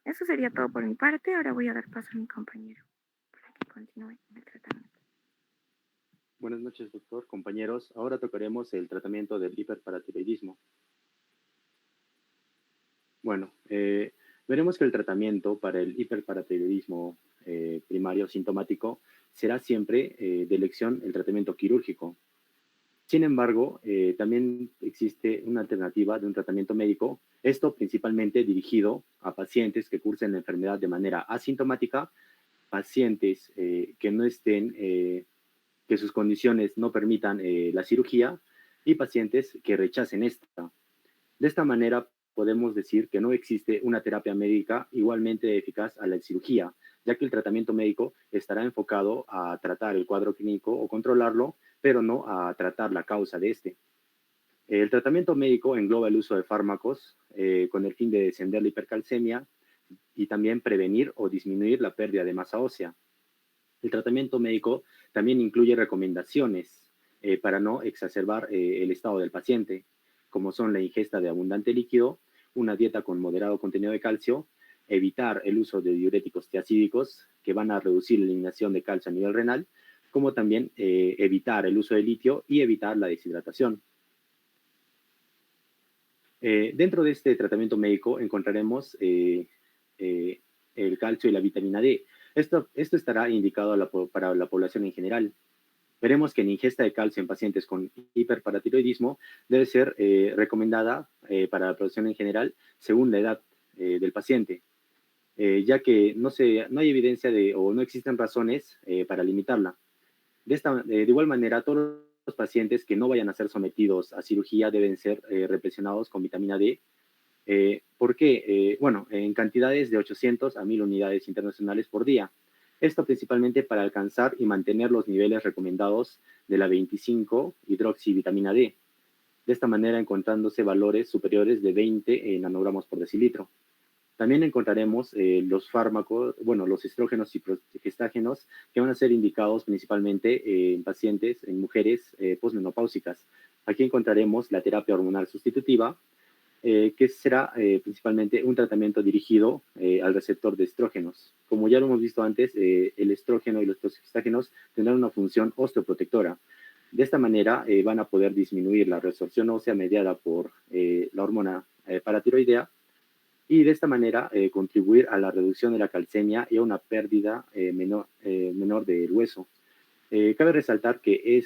Eso sería todo por mi parte. Ahora voy a dar paso a mi compañero para que continúe el tratamiento. Buenas noches, doctor, compañeros. Ahora tocaremos el tratamiento del hiperparatiroidismo. Bueno, veremos que el tratamiento para el hiperparatiroidismo primario sintomático será siempre de elección el tratamiento quirúrgico. Sin embargo, también existe una alternativa de un tratamiento médico, esto principalmente dirigido a pacientes que cursen la enfermedad de manera asintomática, pacientes que no estén, que sus condiciones no permitan la cirugía y pacientes que rechacen esta. De esta manera, podemos decir que no existe una terapia médica igualmente eficaz a la cirugía, ya que el tratamiento médico estará enfocado a tratar el cuadro clínico o controlarlo, pero no a tratar la causa de este. El tratamiento médico engloba el uso de fármacos con el fin de descender la hipercalcemia y también prevenir o disminuir la pérdida de masa ósea. El tratamiento médico también incluye recomendaciones para no exacerbar el estado del paciente, como son la ingesta de abundante líquido, una dieta con moderado contenido de calcio, evitar el uso de diuréticos tiacídicos que van a reducir la eliminación de calcio a nivel renal, como también evitar el uso de litio y evitar la deshidratación. Dentro de este tratamiento médico encontraremos el calcio y la vitamina D. Esto estará indicado para la población en general. Veremos que la ingesta de calcio en pacientes con hiperparatiroidismo debe ser recomendada para la población en general según la edad del paciente, ya que no hay evidencia o no existen razones para limitarla. De igual manera, todos los pacientes que no vayan a ser sometidos a cirugía deben ser represionados con vitamina D. ¿Por qué? Bueno, en cantidades de 800 a 1000 unidades internacionales por día. Esto principalmente para alcanzar y mantener los niveles recomendados de la 25-hidroxivitamina D. De esta manera encontrándose valores superiores de 20 nanogramos por decilitro. También encontraremos los fármacos, bueno, los estrógenos y progestágenos que van a ser indicados principalmente en pacientes, en mujeres posmenopáusicas. Aquí encontraremos la terapia hormonal sustitutiva, que será principalmente un tratamiento dirigido al receptor de estrógenos. Como ya lo hemos visto antes, el estrógeno y los progestágenos tendrán una función osteoprotectora. De esta manera van a poder disminuir la resorción ósea mediada por la hormona paratiroidea y de esta manera contribuir a la reducción de la calcemia y a una pérdida menor del hueso. Cabe resaltar que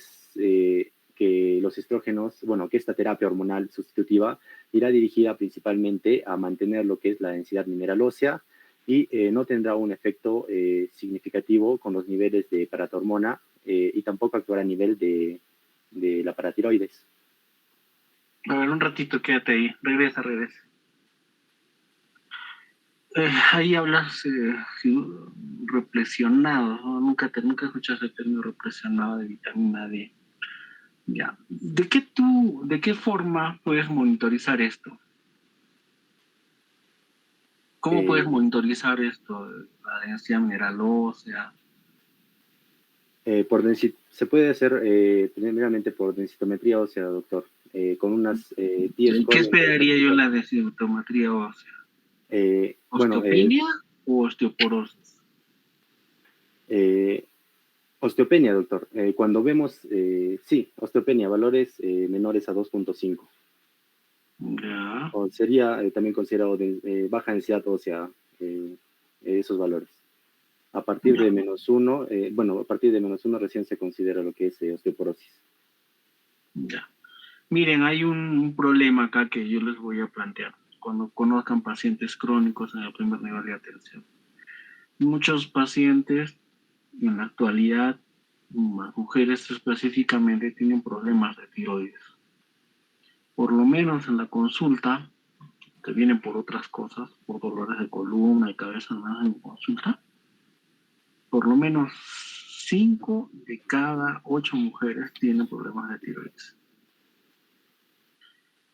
que los estrógenos, bueno, que esta terapia hormonal sustitutiva irá dirigida principalmente a mantener lo que es la densidad mineral ósea y no tendrá un efecto significativo con los niveles de paratormona y tampoco actuará a nivel de la paratiroides. A ver, un ratito, quédate ahí. Regresa. Ahí hablas represionado, ¿no? Nunca escuchaste el término represionado de vitamina D. Ya. ¿De qué forma puedes monitorizar esto? ¿Cómo puedes monitorizar esto? La densidad mineral ósea. Se puede hacer primeramente por densitometría ósea, doctor, con unas 10 ¿Qué esperaría yo en la densitometría ósea? ¿Osteopenia o osteoporosis? Osteopenia, doctor. Cuando vemos, sí, osteopenia, valores menores a 2.5. Ya. O sería también considerado baja densidad ósea esos valores. A partir de -1, a partir de -1 recién se considera lo que es osteoporosis. Ya. Miren, hay un problema acá que yo les voy a plantear. Cuando conozcan pacientes crónicos en el primer nivel de atención. Muchos pacientes en la actualidad, mujeres específicamente, tienen problemas de tiroides. Por lo menos en la consulta, que vienen por otras cosas, por dolores de columna y cabeza, nada en consulta, por lo menos 5 de cada 8 mujeres tienen problemas de tiroides.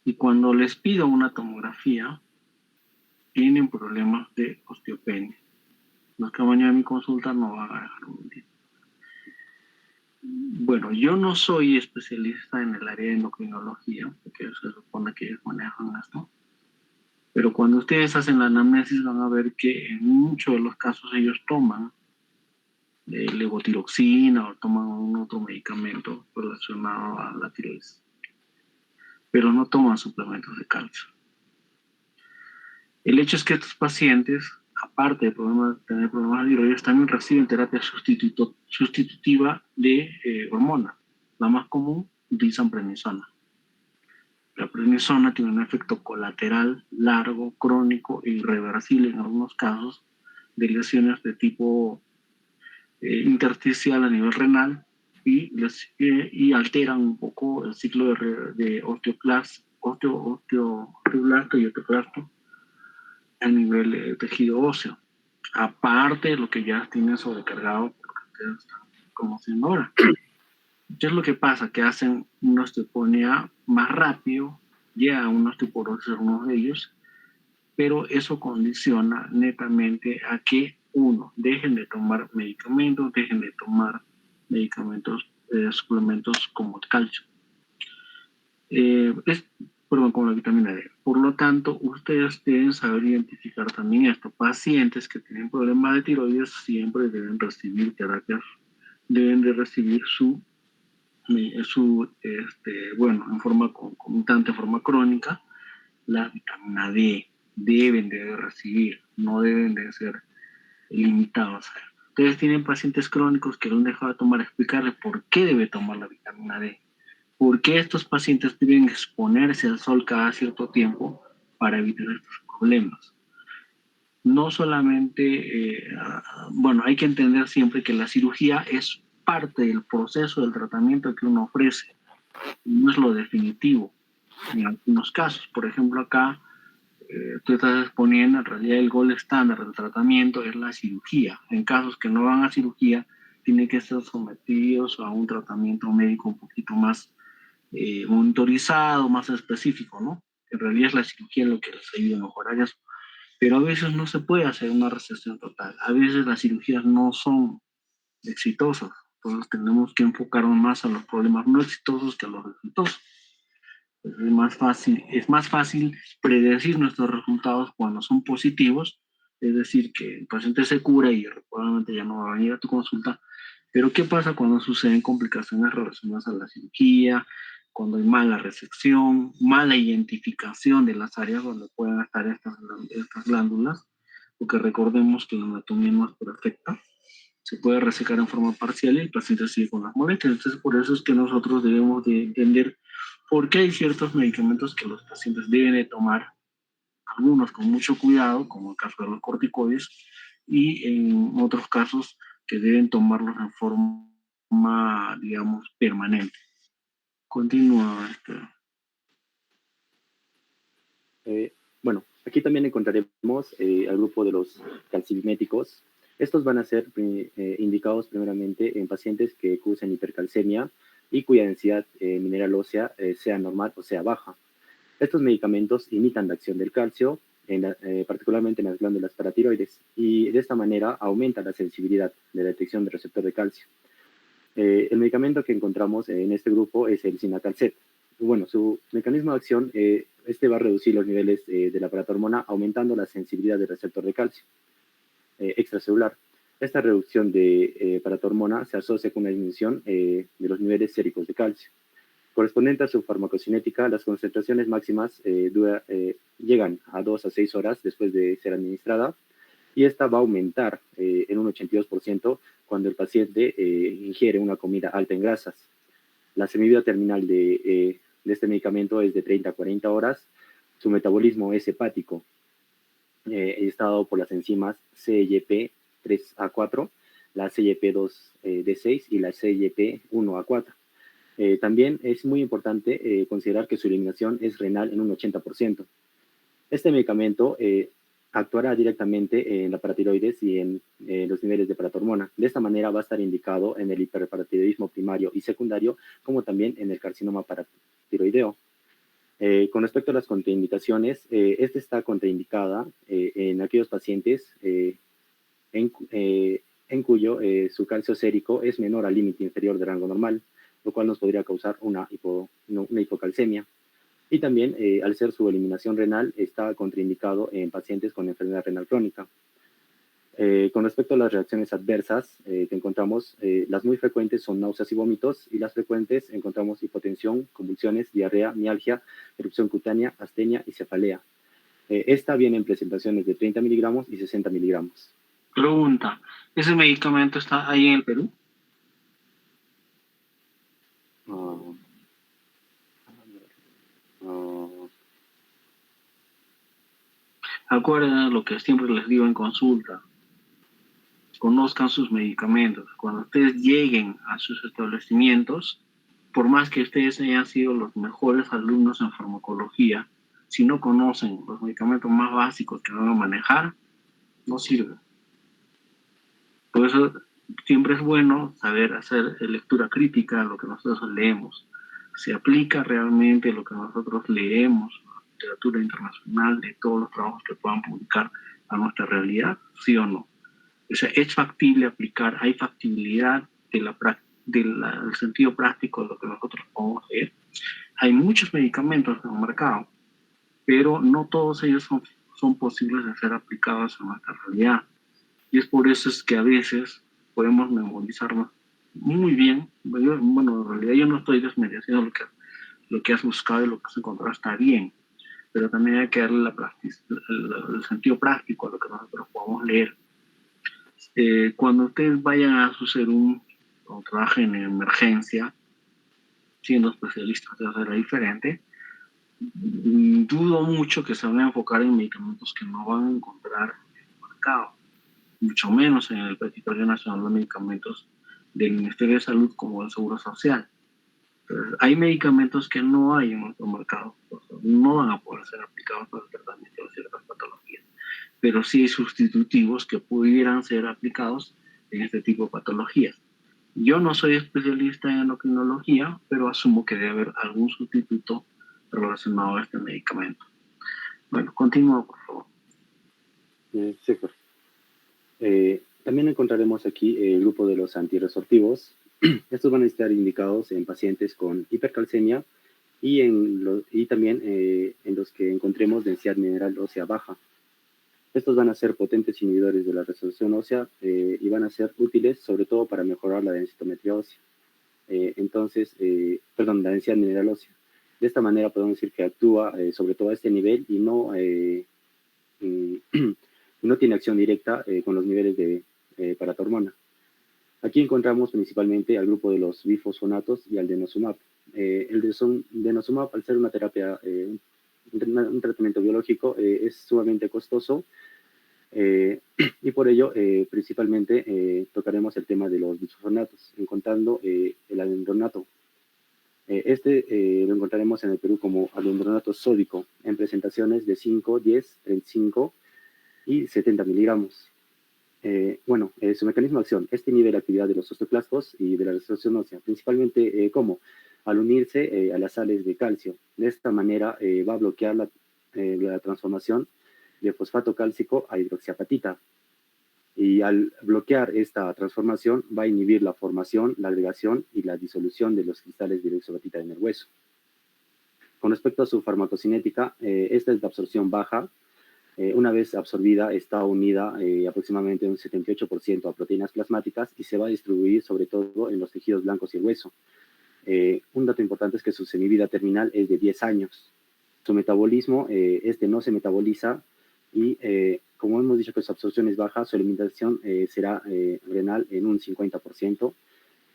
Y cuando les pido una tomografía, tienen problemas de osteopenia. Los que van a mi consulta no van a dejar un día. Bueno, yo no soy especialista en el área de endocrinología, porque se supone que ellos manejan esto. Pero cuando ustedes hacen la anamnesis van a ver que en muchos de los casos ellos toman levotiroxina o toman un otro medicamento relacionado a la tiroides. Pero no toman suplementos de calcio. El hecho es que estos pacientes, aparte de tener problemas de tiroides, también reciben terapia sustitutiva de hormonas. La más común, utilizan prednisona. La prednisona tiene un efecto colateral largo, crónico e irreversible en algunos casos de lesiones de tipo intersticial a nivel renal y alteran un poco el ciclo de osteoclasto y osteoclasto a nivel de tejido óseo. Aparte de lo que ya tienen sobrecargado, por lo que ustedes están conociendo ahora. ¿Qué es lo que pasa? Que hacen una osteoponía más rápido, llega a una osteoporosis algunos de ellos, pero eso condiciona netamente a que, uno, dejen de tomar medicamentos, dejen de tomar suplementos como el calcio. Como la vitamina D. Por lo tanto, ustedes deben saber identificar también esto. Pacientes que tienen problemas de tiroides siempre deben recibir terapias, deben de recibir en forma concomitante, en forma crónica, la vitamina D. Deben de recibir, no deben de ser limitados. Ustedes tienen pacientes crónicos que lo han dejado de tomar, explicarles por qué debe tomar la vitamina D. ¿Por qué estos pacientes deben exponerse al sol cada cierto tiempo para evitar estos problemas? No solamente, hay que entender siempre que la cirugía es parte del proceso del tratamiento que uno ofrece, no es lo definitivo. En algunos casos, por ejemplo, acá tú estás exponiendo, en realidad el gold estándar del tratamiento es la cirugía. En casos que no van a cirugía, tienen que ser sometidos a un tratamiento médico un poquito más monitorizado, más específico, ¿no? En realidad es la cirugía lo que les ayuda a mejorar eso. pero a veces no se puede hacer una resección total. A veces las cirugías no son exitosas, entonces tenemos que enfocarnos más a los problemas no exitosos que a los exitosos. Es más fácil predecir nuestros resultados cuando son positivos, es decir, que el paciente se cura y probablemente ya no va a venir a tu consulta. Pero ¿qué pasa cuando suceden complicaciones relacionadas a la cirugía, cuando hay mala resección, mala identificación de las áreas donde pueden estar estas glándulas? Porque recordemos que la anatomía no es perfecta, se puede resecar en forma parcial y el paciente sigue con las molestias. Entonces, por eso es que nosotros debemos de entender por qué hay ciertos medicamentos que los pacientes deben de tomar, algunos con mucho cuidado, como el caso de los corticoides, y en otros casos que deben tomarlos en forma, digamos, permanente. Continúa. Bueno, aquí también encontraremos al grupo de los calcimiméticos. Estos van a ser indicados primeramente en pacientes que cursan hipercalcemia y cuya densidad mineral ósea sea normal o sea baja. Estos medicamentos imitan la acción del calcio, particularmente en las glándulas paratiroides, y de esta manera aumenta la sensibilidad de la detección del receptor de calcio. El medicamento que encontramos en este grupo es el Cinacalcet. Bueno, su mecanismo de acción, este va a reducir los niveles de la paratormona, aumentando la sensibilidad del receptor de calcio extracelular. Esta reducción de paratormona se asocia con una disminución de los niveles séricos de calcio. Correspondiente a su farmacocinética, las concentraciones máximas llegan a 2 a 6 horas después de ser administrada, y esta va a aumentar en un 82% cuando el paciente ingiere una comida alta en grasas. La semivida terminal de este medicamento es de 30 a 40 horas. Su metabolismo es hepático, está dado por las enzimas CYP3A4, la CYP2D6 y la CYP1A4. También es muy importante considerar que su eliminación es renal en un 80%. Este medicamento actuará directamente en la paratiroides y en los niveles de paratormona. De esta manera va a estar indicado en el hiperparatiroidismo primario y secundario, como también en el carcinoma paratiroideo. Con respecto a las contraindicaciones, esta está contraindicada en aquellos pacientes en cuyo su calcio sérico es menor al límite inferior del rango normal, lo cual nos podría causar una hipocalcemia. Y también, al ser su eliminación renal, está contraindicado en pacientes con enfermedad renal crónica. Con respecto a las reacciones adversas que encontramos, las muy frecuentes son náuseas y vómitos, y las frecuentes encontramos hipotensión, convulsiones, diarrea, mialgia, erupción cutánea, astenia y cefalea. Esta viene en presentaciones de 30 miligramos y 60 miligramos. Pregunta, ¿ese medicamento está ahí en el Perú? Acuérdense lo que siempre les digo en consulta. Conozcan sus medicamentos. Cuando ustedes lleguen a sus establecimientos, por más que ustedes hayan sido los mejores alumnos en farmacología, si no conocen los medicamentos más básicos que van a manejar, no sirve. Por eso siempre es bueno saber hacer lectura crítica a lo que nosotros leemos. ¿Se aplica realmente lo que nosotros leemos, la literatura internacional, de todos los trabajos que puedan publicar a nuestra realidad? ¿Sí o no? O sea, ¿es factible aplicar? ¿Hay factibilidad del sentido práctico de lo que nosotros podemos leer? Hay muchos medicamentos en el mercado, pero no todos ellos son posibles de ser aplicados en nuestra realidad. Y es por eso es que a veces podemos memorizarnos muy bien. Bueno, en realidad yo no estoy desmereciendo lo que has buscado y lo que has encontrado está bien, pero también hay que darle el sentido práctico a lo que nosotros podemos leer. Cuando ustedes vayan a su serum o trabajen en emergencia, siendo especialistas será diferente, dudo mucho que se van a enfocar en medicamentos que no van a encontrar en el mercado, mucho menos en el Petitorio Nacional de Medicamentos del Ministerio de Salud como el Seguro Social. Entonces, hay medicamentos que no hay en nuestro mercado, no van a poder ser aplicados para el tratamiento de ciertas patologías, pero sí hay sustitutivos que pudieran ser aplicados en este tipo de patologías. Yo no soy especialista en endocrinología, pero asumo que debe haber algún sustituto relacionado a este medicamento. Bueno, continúa, por favor. Sí, Jorge. También encontraremos aquí el grupo de los antirresortivos. Estos van a estar indicados en pacientes con hipercalcemia y también en los que encontremos densidad mineral ósea baja. Estos van a ser potentes inhibidores de la resolución ósea y van a ser útiles sobre todo para mejorar la densitometría ósea. La densidad mineral ósea. De esta manera podemos decir que actúa sobre todo a este nivel y no tiene acción directa con los niveles de paratormona. Aquí encontramos principalmente al grupo de los bifosfonatos y al denosumab. El denosumab, al ser una terapia, un tratamiento biológico, es sumamente costoso y por ello principalmente tocaremos el tema de los bifosfonatos, encontrando el alendronato. Lo encontraremos en el Perú como alendronato sódico en presentaciones de 5, 10, 35 y 70 miligramos. Su mecanismo de acción, inhibe la actividad de los osteoclastos y de la resolución ósea, principalmente ¿cómo? Al unirse a las sales de calcio. De esta manera va a bloquear la transformación de fosfato cálcico a hidroxiapatita. Y al bloquear esta transformación va a inhibir la formación, la agregación y la disolución de los cristales de hidroxiapatita en el hueso. Con respecto a su farmacocinética, esta es de absorción baja. Una vez absorbida, está unida aproximadamente un 78% a proteínas plasmáticas y se va a distribuir sobre todo en los tejidos blancos y el hueso. Un dato importante es que su semivida terminal es de 10 años. Su metabolismo, no se metaboliza y, como hemos dicho que su absorción es baja, su eliminación será renal en un 50%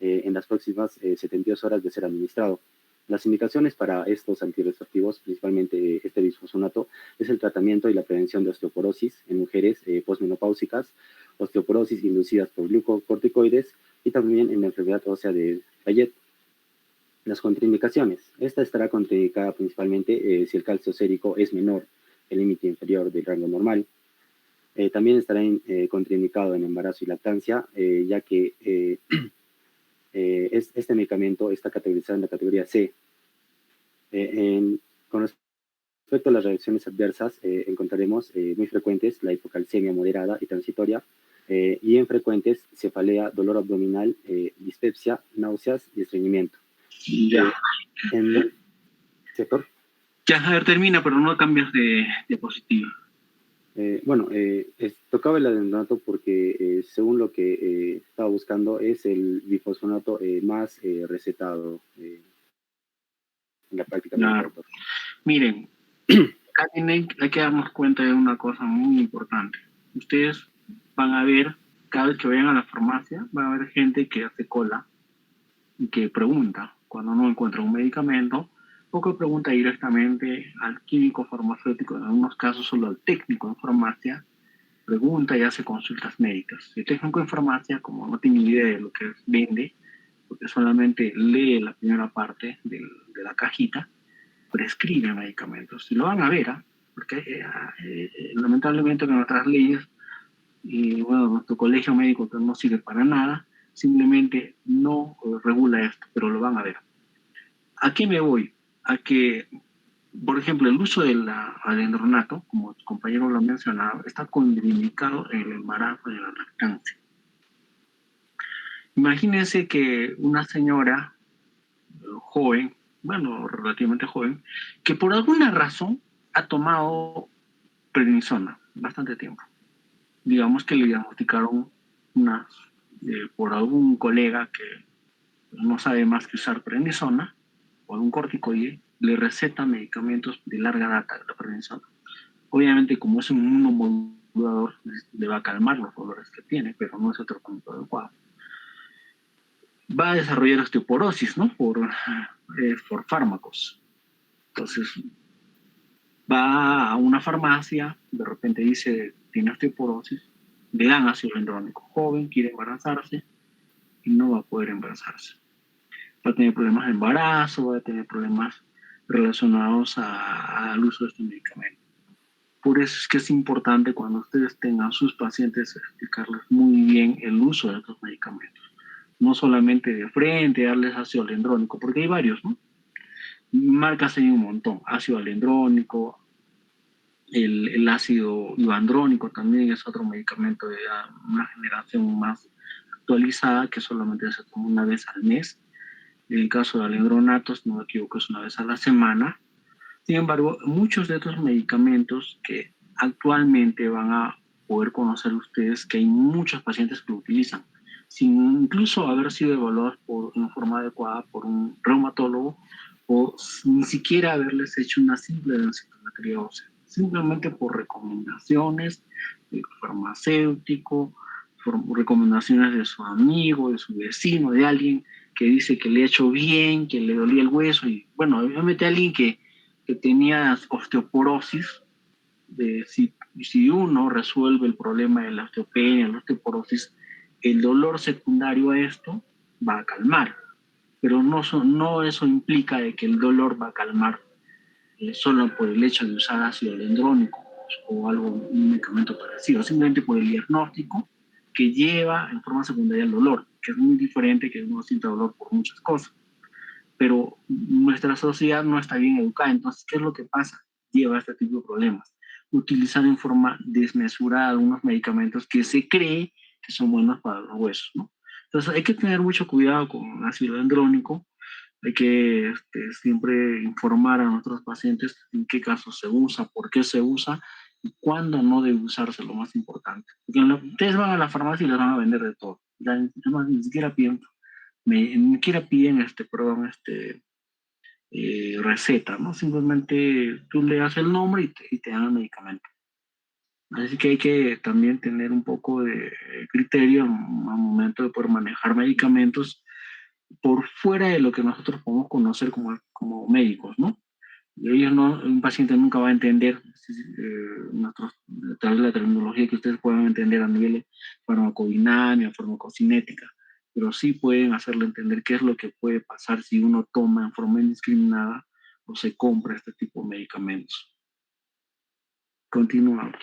en las próximas 72 horas de ser administrado. Las indicaciones para estos antirresortivos, principalmente este bisfosfonato, es el tratamiento y la prevención de osteoporosis en mujeres posmenopáusicas, osteoporosis inducidas por glucocorticoides y también en la enfermedad ósea de Payet. Las contraindicaciones. Esta estará contraindicada principalmente si el calcio sérico es menor, el límite inferior del rango normal. También estará contraindicado en embarazo y lactancia, ya que este medicamento está categorizado en la categoría C. Con respecto a las reacciones adversas, encontraremos muy frecuentes la hipocalcemia moderada y transitoria, y en frecuentes cefalea, dolor abdominal, dispepsia, náuseas y estreñimiento. Ya. ¿Sector? Ya, a ver, termina, pero no cambias de diapositiva. Tocaba el alendronato porque según lo que estaba buscando es el bifosfonato más recetado en la práctica. Claro. Miren, hay que darnos cuenta de una cosa muy importante. Ustedes van a ver, cada vez que vayan a la farmacia, van a ver gente que hace cola y que pregunta cuando no encuentra un medicamento, o que pregunta directamente al químico farmacéutico, en algunos casos solo al técnico en farmacia, pregunta y hace consultas médicas. El técnico en farmacia, como no tiene ni idea de lo que vende, porque solamente lee la primera parte de la cajita, prescribe medicamentos. Y lo van a ver, porque lamentablemente con nuestras leyes, y bueno, nuestro colegio médico que no sirve para nada, simplemente no regula esto, pero lo van a ver. ¿A qué me voy? A que, por ejemplo, el uso del alendronato, como tu compañero lo ha mencionado, está contraindicado en el embarazo y en la lactancia. Imagínense que una señora joven, bueno, relativamente joven, que por alguna razón ha tomado prednisona bastante tiempo. Digamos que le diagnosticaron por algún colega que no sabe más que usar prednisona o algún corticoide, le receta medicamentos de larga data de la prednisona. Obviamente, como es un inmunomodulador, le va a calmar los dolores que tiene, pero no es el tratamiento adecuado. Va a desarrollar osteoporosis, ¿no? Por fármacos. Entonces, va a una farmacia, de repente dice, tiene osteoporosis, le dan ácido hialurónico. Joven, quiere embarazarse y no va a poder embarazarse. Va a tener problemas de embarazo, va a tener problemas relacionados al uso de este medicamento. Por eso es que es importante cuando ustedes tengan sus pacientes explicarles muy bien el uso de estos medicamentos. No solamente de frente, darles ácido alendrónico, porque hay varios, ¿no? Marcas hay un montón, ácido alendrónico, El ácido ibandrónico también es otro medicamento de una generación más actualizada que solamente se toma una vez al mes. En el caso de alendronato, si no me equivoco, es una vez a la semana. Sin embargo, muchos de estos medicamentos que actualmente van a poder conocer ustedes que hay muchos pacientes que lo utilizan, sin incluso haber sido evaluados en forma adecuada por un reumatólogo o ni siquiera haberles hecho una simple densitometría ósea, simplemente por recomendaciones del farmacéutico, por recomendaciones de su amigo, de su vecino, de alguien que dice que le ha hecho bien, que le dolía el hueso, y bueno, obviamente alguien que tenía osteoporosis, si uno resuelve el problema de la osteopenia, la osteoporosis, el dolor secundario a esto va a calmar, pero no eso implica de que el dolor va a calmar solo por el hecho de usar ácido alendrónico o algo, un medicamento parecido, simplemente por el diagnóstico que lleva en forma secundaria el dolor, que es muy diferente que uno sienta dolor por muchas cosas. Pero nuestra sociedad no está bien educada, entonces, ¿qué es lo que pasa? Lleva a este tipo de problemas. Utilizar en forma desmesurada algunos medicamentos que se cree que son buenos para los huesos, ¿no? Entonces hay que tener mucho cuidado con el ácido alendrónico, hay que siempre informar a nuestros pacientes en qué casos se usa, por qué se usa y cuándo no debe usarse, lo más importante. Porque ustedes van a la farmacia y les van a vender de todo. Ya, además, ni siquiera piden, ni siquiera piden receta, ¿no? Simplemente tú le das el nombre y te dan el medicamento. Así que hay que también tener un poco de criterio al momento de poder manejar medicamentos por fuera de lo que nosotros podemos conocer como médicos, ¿no? Ellos no, un paciente nunca va a entender a través de la terminología que ustedes puedan entender a nivel de farmacodinamia, farmacocinética, pero sí pueden hacerle entender qué es lo que puede pasar si uno toma en forma indiscriminada o se compra este tipo de medicamentos. Continuamos.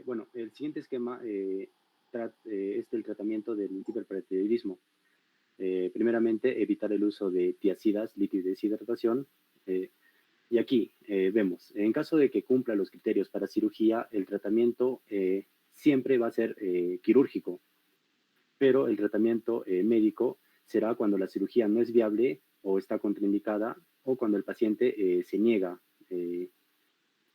Bueno, el siguiente esquema es el tratamiento del hiperparatiroidismo. Primeramente, evitar el uso de tiazidas, líquidos de deshidratación. Y aquí vemos, en caso de que cumpla los criterios para cirugía, el tratamiento siempre va a ser quirúrgico, pero el tratamiento médico será cuando la cirugía no es viable o está contraindicada o cuando el paciente se niega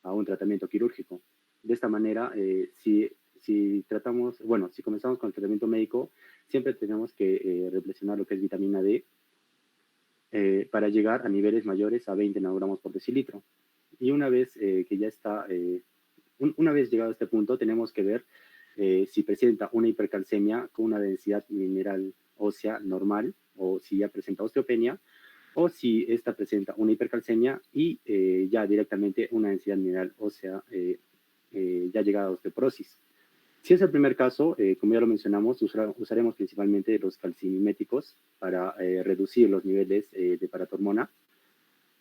a un tratamiento quirúrgico. De esta manera, si comenzamos con el tratamiento médico, siempre tenemos que reflexionar lo que es vitamina D para llegar a niveles mayores a 20 nanogramos por decilitro. Y una vez que ya está, una vez llegado a este punto, tenemos que ver si presenta una hipercalcemia con una densidad mineral ósea normal o si ya presenta osteopenia, o si esta presenta una hipercalcemia y ya directamente una densidad mineral ósea ya llegada a osteoporosis. Si es el primer caso, como ya lo mencionamos, usaremos principalmente los calcimiméticos para reducir los niveles de paratormona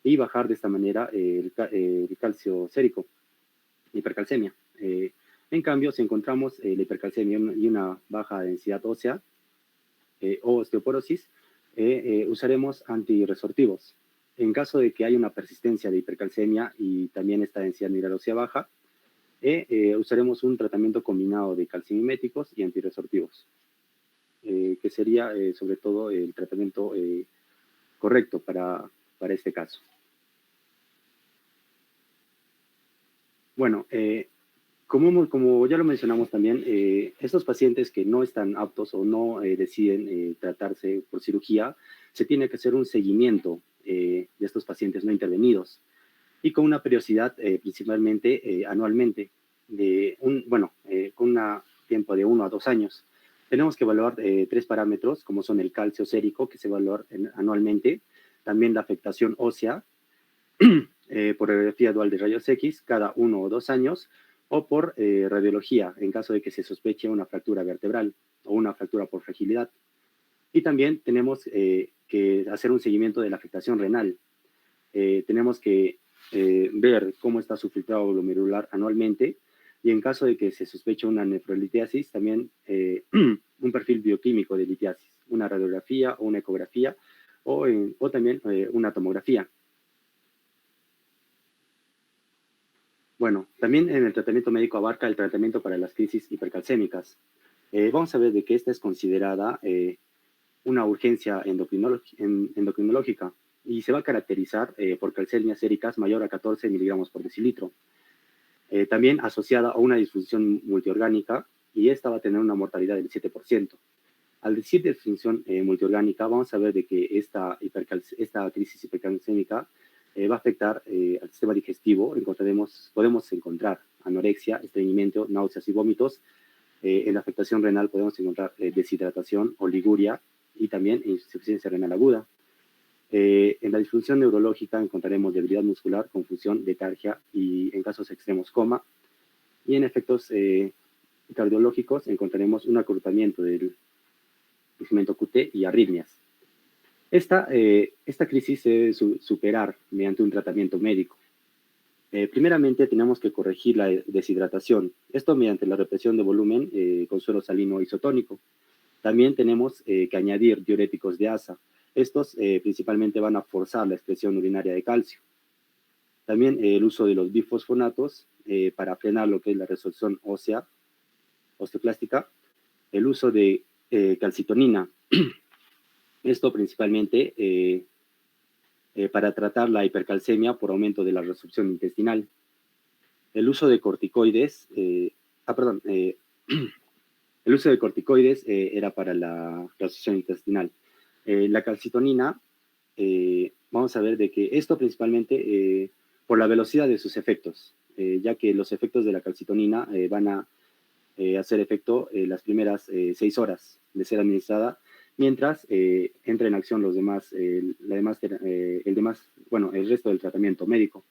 y bajar de esta manera el calcio sérico, hipercalcemia. En cambio, si encontramos la hipercalcemia y una baja densidad ósea o osteoporosis, usaremos antirresortivos. En caso de que haya una persistencia de hipercalcemia y también esta densidad mineral ósea baja, usaremos un tratamiento combinado de calcimiméticos y antirresortivos, que sería sobre todo el tratamiento correcto para este caso. Bueno, como ya lo mencionamos también, estos pacientes que no están aptos o no deciden tratarse por cirugía, se tiene que hacer un seguimiento de estos pacientes no intervenidos y con una periodicidad principalmente anualmente, con un tiempo de 1 a 2 años. Tenemos que evaluar 3 parámetros, como son el calcio sérico, que se evalúa anualmente, también la afectación ósea, por radiografía dual de rayos X cada 1 o 2 años, o por radiología, en caso de que se sospeche una fractura vertebral o una fractura por fragilidad. Y también tenemos que hacer un seguimiento de la afectación renal. Tenemos que ver cómo está su filtrado glomerular anualmente, y en caso de que se sospeche una nefrolitiasis, también un perfil bioquímico de litiasis, una radiografía o una ecografía, o también una tomografía. Bueno, también en el tratamiento médico abarca el tratamiento para las crisis hipercalcémicas. Vamos a ver de que esta es considerada una urgencia endocrinológica y se va a caracterizar por calcemias séricas mayor a 14 miligramos por decilitro. También asociada a una disfunción multiorgánica, y esta va a tener una mortalidad del 7%. Al decir disfunción multiorgánica, vamos a ver de que esta crisis hipercalcémica va a afectar al sistema digestivo. Podemos encontrar anorexia, estreñimiento, náuseas y vómitos. En la afectación renal podemos encontrar deshidratación, oliguria y también insuficiencia renal aguda. En la disfunción neurológica encontraremos debilidad muscular, confusión, letargia y en casos extremos coma. Y en efectos cardiológicos encontraremos un acortamiento del segmento QT y arritmias. Esta crisis se debe superar mediante un tratamiento médico. Primeramente tenemos que corregir la deshidratación, esto mediante la represión de volumen con suero salino isotónico. También tenemos que añadir diuréticos de asa. Estos principalmente van a forzar la excreción urinaria de calcio. También el uso de los bifosfonatos para frenar lo que es la resorción ósea, osteoclástica. El uso de calcitonina. Esto principalmente para tratar la hipercalcemia por aumento de la resorción intestinal. El uso de corticoides, el uso de corticoides era para la resorción intestinal. La calcitonina, vamos a ver de que esto principalmente por la velocidad de sus efectos, ya que los efectos de la calcitonina van a hacer efecto las primeras 6 horas de ser administrada, mientras entra en acción el resto del tratamiento médico.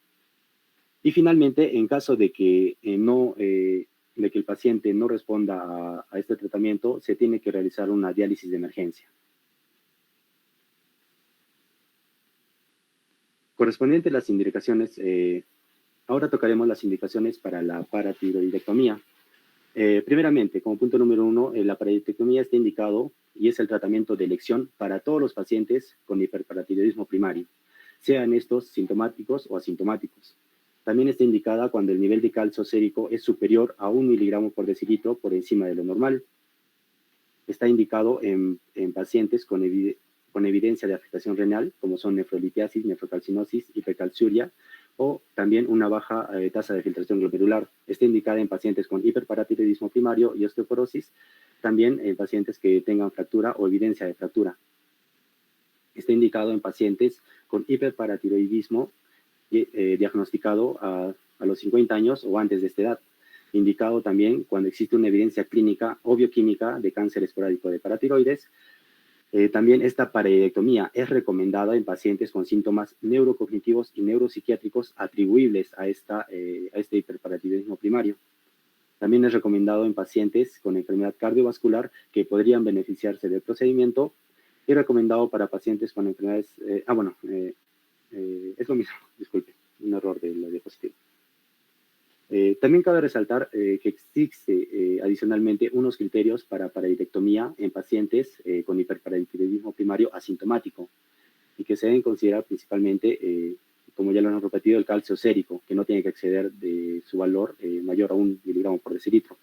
Y finalmente, en caso de que el paciente no responda a este tratamiento, se tiene que realizar una diálisis de emergencia. Correspondiente a las indicaciones, ahora tocaremos las indicaciones para la paratiroidectomía. Primeramente, como punto número 1, la paratiroidectomía está indicado y es el tratamiento de elección para todos los pacientes con hiperparatiroidismo primario, sean estos sintomáticos o asintomáticos. También está indicada cuando el nivel de calcio sérico es superior a 1 miligramo por decilitro por encima de lo normal. Está indicado en pacientes con evidencia de afectación renal, como son nefrolitiasis, nefrocalcinosis, hipercalciuria, o también una baja tasa de filtración glomerular. Está indicada en pacientes con hiperparatiroidismo primario y osteoporosis, también en pacientes que tengan fractura o evidencia de fractura. Está indicado en pacientes con hiperparatiroidismo diagnosticado a los 50 años o antes de esta edad. Indicado también cuando existe una evidencia clínica o bioquímica de cáncer esporádico de paratiroides. También esta paratiroidectomía es recomendada en pacientes con síntomas neurocognitivos y neuropsiquiátricos atribuibles a este hiperparatiroidismo primario. También es recomendado en pacientes con enfermedad cardiovascular que podrían beneficiarse del procedimiento, y recomendado para pacientes con enfermedades... es lo mismo, disculpe, un error de la diapositiva. También cabe resaltar que existe adicionalmente unos criterios para paratiroidectomía en pacientes con hiperparatiroidismo primario asintomático y que se deben considerar principalmente, como ya lo hemos repetido, el calcio sérico, que no tiene que exceder de su valor mayor a 1 miligramo por decilitro.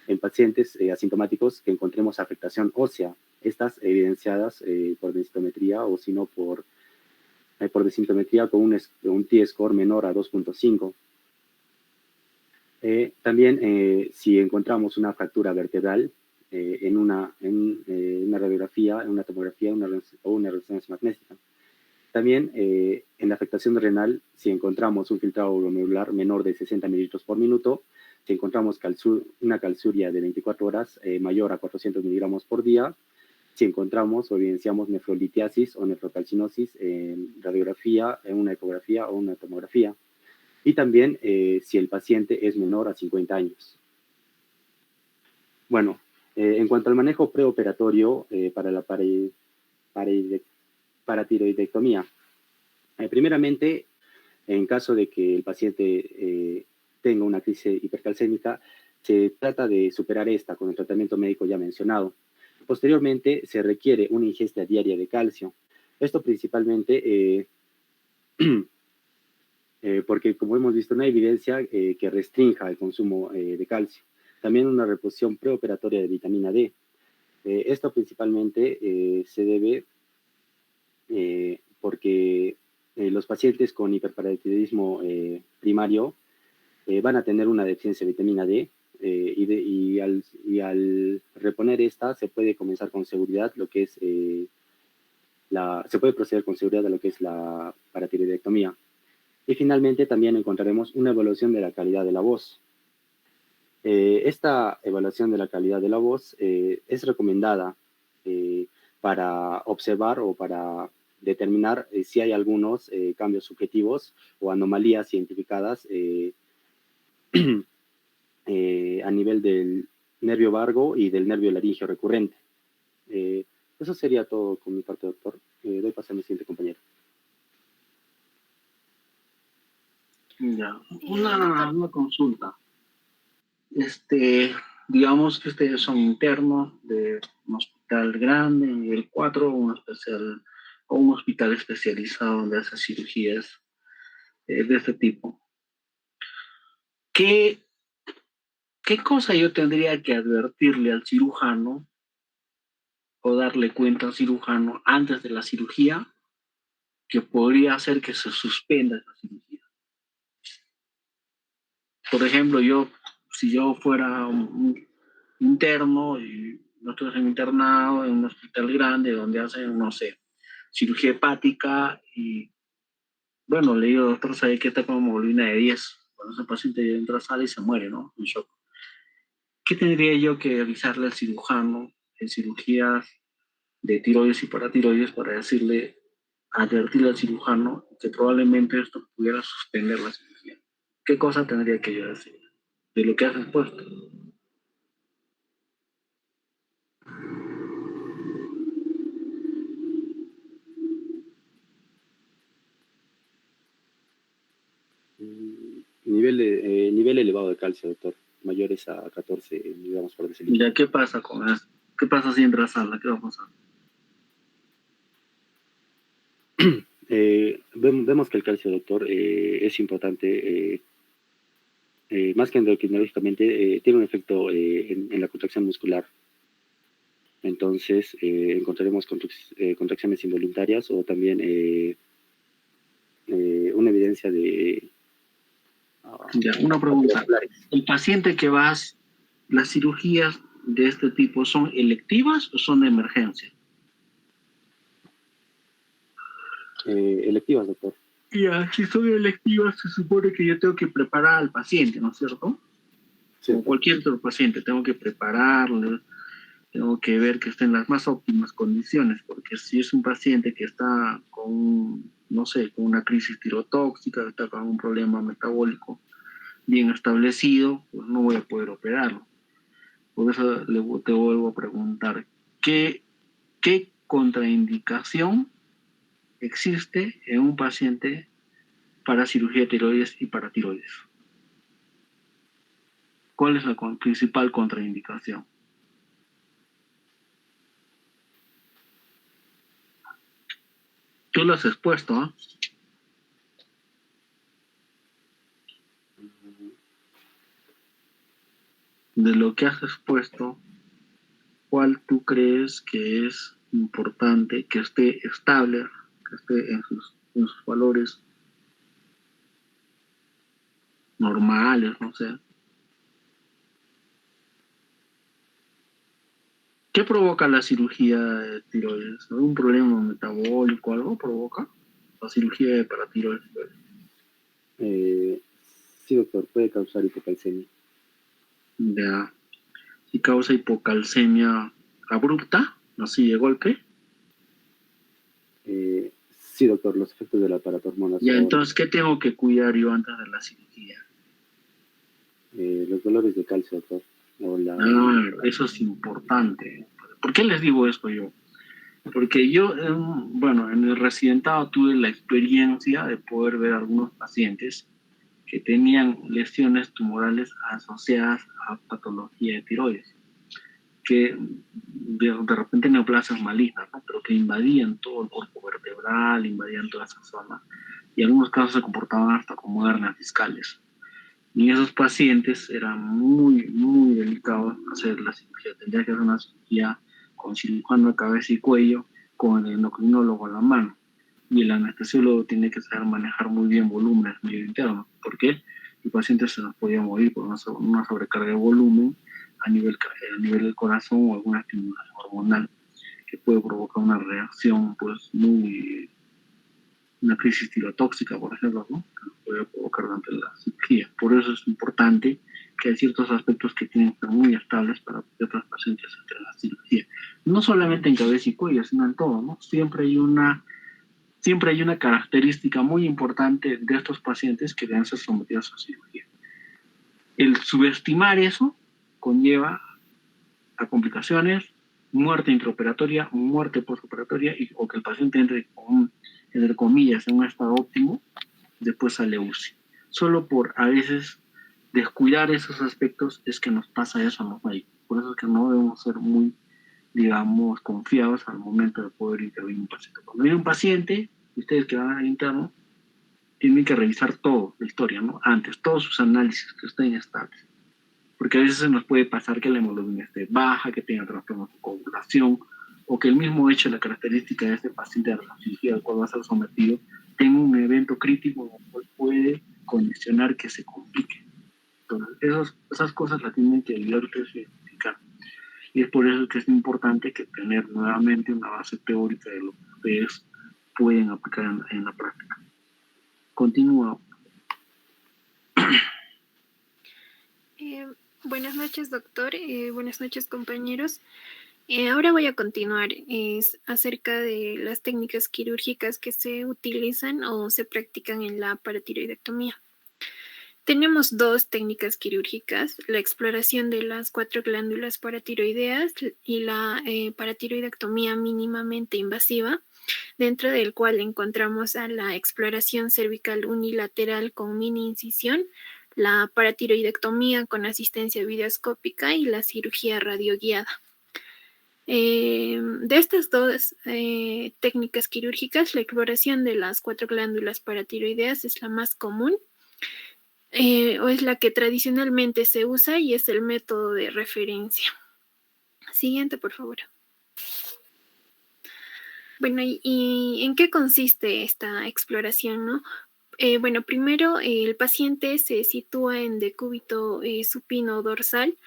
En pacientes asintomáticos que encontremos afectación ósea, estas evidenciadas por densitometría o si no por densitometría con un T-score menor a 2.5. También si encontramos una fractura vertebral en una radiografía, en una tomografía o una resonancia magnética. También en la afectación renal, si encontramos un filtrado glomerular menor de 60 mililitros por minuto, si encontramos una calciuria de 24 horas mayor a 400 miligramos por día, si encontramos o evidenciamos nefrolitiasis o nefrocalcinosis en radiografía, en una ecografía o una tomografía. Y también si el paciente es menor a 50 años. Bueno, en cuanto al manejo preoperatorio para la paratiroidectomía, primeramente, en caso de que el paciente tenga una crisis hipercalcémica, se trata de superar esta con el tratamiento médico ya mencionado. Posteriormente, se requiere una ingesta diaria de calcio. Esto principalmente porque como hemos visto, no hay evidencia que restrinja el consumo de calcio. También una reposición preoperatoria de vitamina D. Esto principalmente se debe porque los pacientes con hiperparatiroidismo primario van a tener una deficiencia de vitamina D y al reponer esta se puede comenzar con seguridad lo que es se puede proceder con seguridad a lo que es la paratiroidectomía. Y finalmente también encontraremos una evaluación de la calidad de la voz. Esta evaluación de la calidad de la voz es recomendada para observar o para determinar si hay algunos cambios subjetivos o anomalías identificadas a nivel del nervio vago y del nervio laringio recurrente. Eso sería todo con mi parte, doctor. Doy paso a mi siguiente compañero. Ya, una consulta. Digamos que ustedes son internos de un hospital grande, nivel 4, o un hospital especializado donde hace cirugías de este tipo. ¿Qué cosa yo tendría que advertirle al cirujano o darle cuenta al cirujano antes de la cirugía que podría hacer que se suspenda esa cirugía? Por ejemplo, si yo fuera un interno y nosotros en internado en un hospital grande donde hacen, no sé, cirugía hepática y, bueno, le digo, doctor, ¿sabe qué está con hemoglobina de 10? Cuando ese paciente entra a sala y se muere, ¿no? En shock. ¿Qué tendría yo que avisarle al cirujano en cirugías de tiroides y paratiroides para advertirle al cirujano que probablemente esto pudiera suspender la cirugía? ¿Qué cosa tendría que yo decir de lo que has expuesto? Nivel elevado de calcio, doctor. Mayores a 14 miligramos por decilitro. Ya, ¿qué pasa con eso? ¿Qué pasa si entra a sala? ¿Qué va a pasar? Vemos que el calcio, doctor, es importante, más que endocrinológicamente, tiene un efecto en la contracción muscular. Entonces, encontraremos contracciones involuntarias o también una evidencia de... Ya, una pregunta. ¿El paciente que vas, las cirugías de este tipo son electivas o son de emergencia? electivas, doctor. Ya, si son electivas, se supone que yo tengo que preparar al paciente, ¿no es cierto? Sí, Como cualquier otro paciente, tengo que prepararlo, tengo que ver que esté en las más óptimas condiciones, porque si es un paciente que está con, no sé, con una crisis tirotóxica, está con un problema metabólico bien establecido, pues no voy a poder operarlo. Por eso te vuelvo a preguntar, ¿qué contraindicación existe en un paciente para cirugía de tiroides y paratiroides? ¿Cuál es la principal contraindicación? Tú lo has expuesto, ¿ah? De lo que has expuesto, ¿cuál tú crees que es importante que esté estable, que esté en sus valores normales, no sé? ¿Qué provoca la cirugía de tiroides? ¿Algún problema metabólico, algo provoca la cirugía de paratiroides? Sí, doctor, puede causar hipocalcemia. Ya. Si causa hipocalcemia abrupta, así de golpe. Sí, doctor, los efectos de la paratormona Ya, son entonces, ¿qué tengo que cuidar yo antes de la cirugía? los dolores de calcio, doctor. Eso es importante. ¿Por qué les digo esto yo? Porque yo, bueno, en el residentado tuve la experiencia de poder ver algunos pacientes que tenían lesiones tumorales asociadas a patología de tiroides, que de repente neoplasias malignas, ¿no? Pero que invadían todo el cuerpo vertebral, invadían toda esa zona. y en algunos casos se comportaban hasta como hernias discales. Y en esos pacientes era muy, muy delicado hacer la cirugía. Tendría que hacer una cirugía con cirujano de cabeza y cuello, con el endocrinólogo a la mano. Y el anestesiólogo tiene que saber manejar muy bien volúmenes medio internos. ¿Por qué? El paciente se nos podía morir por una sobrecarga de volumen a nivel del corazón o alguna estimulación hormonal que puede provocar una reacción pues muy, una crisis tirotóxica, por ejemplo, ¿no? Que puede provocar durante la cirugía. Por eso es importante que hay ciertos aspectos que tienen que ser muy estables para que otros pacientes entren a la cirugía. No solamente en cabeza y cuello, sino en todo, ¿no? Siempre hay una característica muy importante de estos pacientes que deben ser sometidos a cirugía. El subestimar eso conlleva a complicaciones, muerte intraoperatoria, muerte postoperatoria, o que el paciente entre con, entre comillas, en un estado óptimo, después sale UCI. Solo por a veces descuidar esos aspectos es que nos pasa eso a los médicos. Por eso es que no debemos ser muy, digamos, confiados al momento de poder intervenir un paciente. Cuando viene un paciente, ustedes que van al interno, tienen que revisar todo, la historia, ¿no? Antes, todos sus análisis que estén estables. Porque a veces se nos puede pasar que la hemoglobina esté baja, que tenga trastornos de coagulación, o que el mismo hecho, la característica de este paciente de la cirugía al cual va a ser sometido, tenga un evento crítico en el cual puede condicionar que se complique. Entonces, esas cosas las tienen que ayudar ustedes a identificar. Y es por eso que es importante que tener nuevamente una base teórica de lo que ustedes pueden aplicar en la práctica. Continúa. Buenas noches, doctor. Buenas noches, compañeros. Ahora voy a continuar acerca de las técnicas quirúrgicas que se utilizan o se practican en la paratiroidectomía. Tenemos dos técnicas quirúrgicas, la exploración de las 4 glándulas paratiroideas y la paratiroidectomía mínimamente invasiva, dentro del cual encontramos a la exploración cervical unilateral con mini incisión, la paratiroidectomía con asistencia videoscópica y la cirugía radioguiada. De estas dos técnicas quirúrgicas, la exploración de las 4 glándulas paratiroideas es la más común, o es la que tradicionalmente se usa y es el método de referencia. Siguiente, por favor. Bueno, ¿y en qué consiste esta exploración, no? Bueno, primero el paciente se sitúa en decúbito supino dorsal.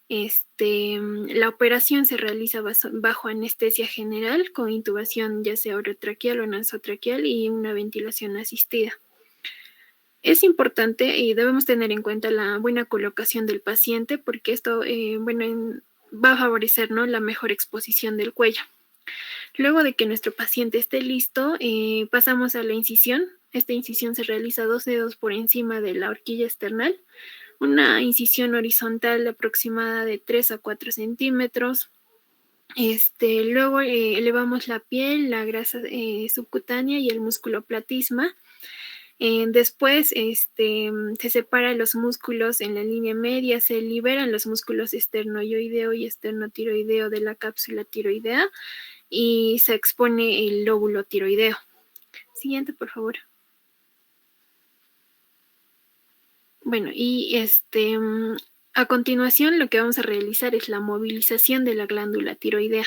La operación se realiza bajo anestesia general con intubación ya sea orotraqueal o nasotraqueal y una ventilación asistida. Es importante y debemos tener en cuenta la buena colocación del paciente porque esto va a favorecer, ¿no?, la mejor exposición del cuello. Luego de que nuestro paciente esté listo, pasamos a la incisión. Esta incisión se realiza 2 dedos por encima de la horquilla esternal, una incisión horizontal aproximada de 3 a 4 centímetros. Luego elevamos la piel, la grasa subcutánea y el músculo platisma. Después se separan los músculos en la línea media, se liberan los músculos esternoioideo y esternotiroideo de la cápsula tiroidea y se expone el lóbulo tiroideo. Siguiente, por favor. Bueno, y a continuación lo que vamos a realizar es la movilización de la glándula tiroidea.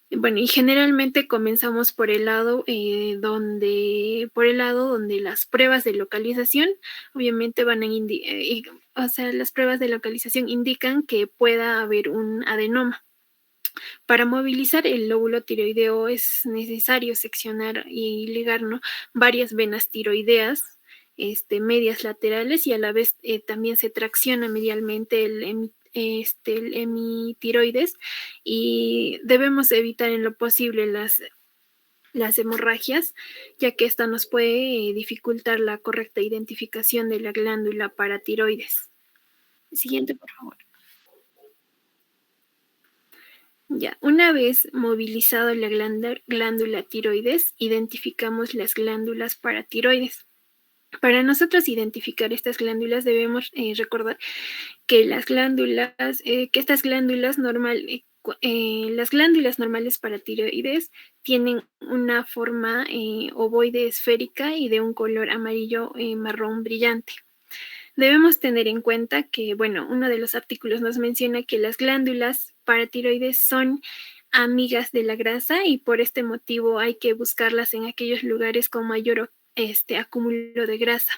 Bueno, y generalmente comenzamos por el lado donde las pruebas de localización obviamente van a las pruebas de localización indican que pueda haber un adenoma. Para movilizar el lóbulo tiroideo es necesario seccionar y ligar, ¿no?, varias venas tiroideas medias laterales y a la vez también se tracciona medialmente el hemitiroides y debemos evitar en lo posible las hemorragias, ya que esto nos puede dificultar la correcta identificación de la glándula paratiroides. Siguiente, por favor. Ya, una vez movilizado la glándula tiroides, identificamos las glándulas paratiroides. Para nosotros identificar estas glándulas debemos recordar que estas glándulas las glándulas normales paratiroides tienen una forma ovoide esférica y de un color amarillo marrón brillante. Debemos tener en cuenta que, bueno, uno de los artículos nos menciona que las glándulas paratiroides son amigas de la grasa y por este motivo hay que buscarlas en aquellos lugares con mayor acúmulo de grasa.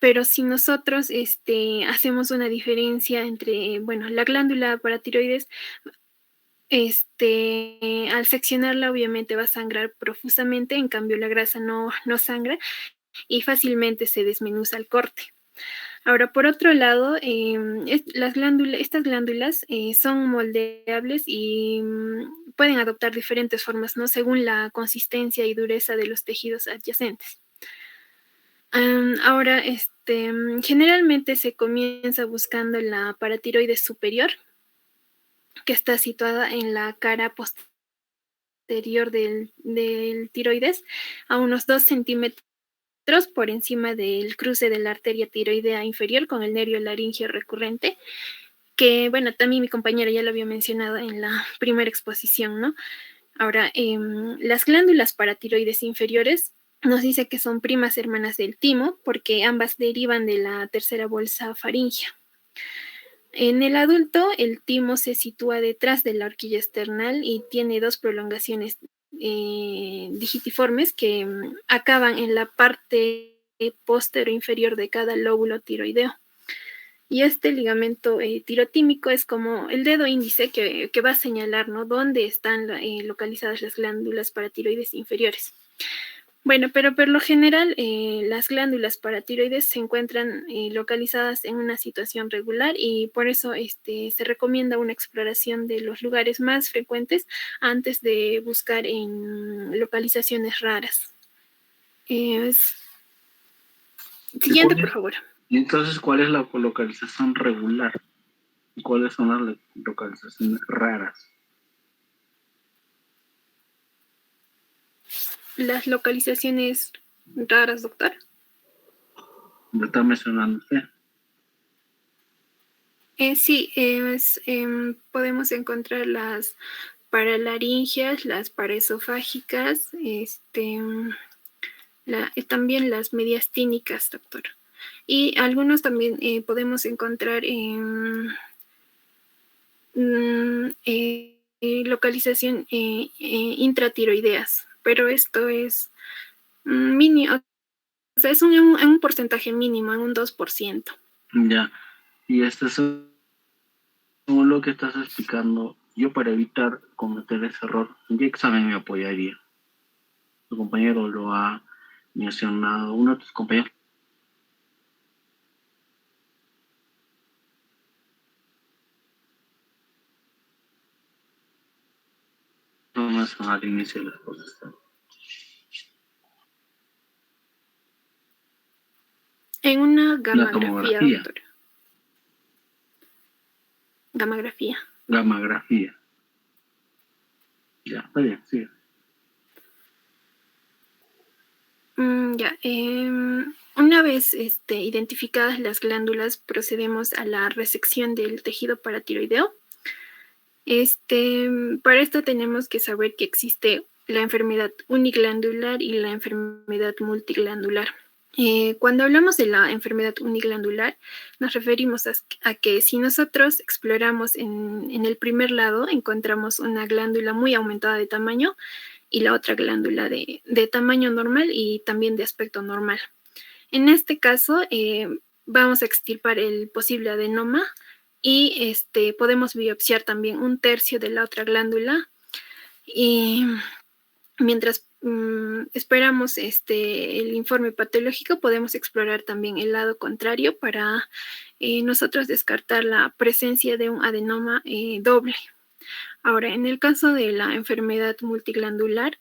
Pero si nosotros hacemos una diferencia entre, bueno, la glándula paratiroides, al seccionarla obviamente va a sangrar profusamente, en cambio la grasa no sangra y fácilmente se desmenuza al corte. Ahora, por otro lado, estas glándulas son moldeables y pueden adoptar diferentes formas, ¿no? Según la consistencia y dureza de los tejidos adyacentes. Ahora, generalmente se comienza buscando la paratiroides superior, que está situada en la cara posterior del tiroides, a unos 2 centímetros por encima del cruce de la arteria tiroidea inferior con el nervio laringio recurrente, que, bueno, también mi compañera ya lo había mencionado en la primera exposición, ¿no? Ahora, las glándulas paratiroides inferiores nos dice que son primas hermanas del timo porque ambas derivan de la tercera bolsa faríngea. En el adulto, el timo se sitúa detrás de la horquilla external y tiene 2 prolongaciones digitiformes que acaban en la parte postero inferior de cada lóbulo tiroideo. Y este ligamento tirotímico es como el dedo índice que va a señalar, ¿no?, dónde están localizadas las glándulas paratiroides inferiores. Bueno, pero por lo general las glándulas paratiroides se encuentran localizadas en una situación regular y por eso se recomienda una exploración de los lugares más frecuentes antes de buscar en localizaciones raras. Siguiente, por favor. Y entonces, ¿cuál es la localización regular? ¿Y cuáles son las localizaciones raras? Las localizaciones raras, doctor. ¿Lo está mencionando usted? Sí, podemos encontrar las paralaringias, las paraesofágicas, también las mediastínicas, doctor. Y algunos también podemos encontrar localización intratiroideas, pero esto es mínimo, o sea, es un porcentaje mínimo, en un 2%. Ya, y según lo que estás explicando, yo para evitar cometer ese error, ¿en qué examen me apoyaría? Tu compañero lo ha mencionado, uno de tus compañeros. No más al inicio de las cosas. En una gamografía, tomografía. doctora. Gamografía. Gamografía. Ya, está bien, sigue. Una vez identificadas las glándulas, procedemos a la resección del tejido paratiroideo. Para esto tenemos que saber que existe la enfermedad uniglandular y la enfermedad multiglandular. Cuando hablamos de la enfermedad uniglandular, nos referimos a que si nosotros exploramos en el primer lado, encontramos una glándula muy aumentada de tamaño y la otra glándula de tamaño normal y también de aspecto normal. En este caso, vamos a extirpar el posible adenoma y podemos biopsiar también 1/3 de la otra glándula. Y mientras esperamos el informe patológico, podemos explorar también el lado contrario para nosotros descartar la presencia de un adenoma doble. Ahora, en el caso de la enfermedad multiglandular,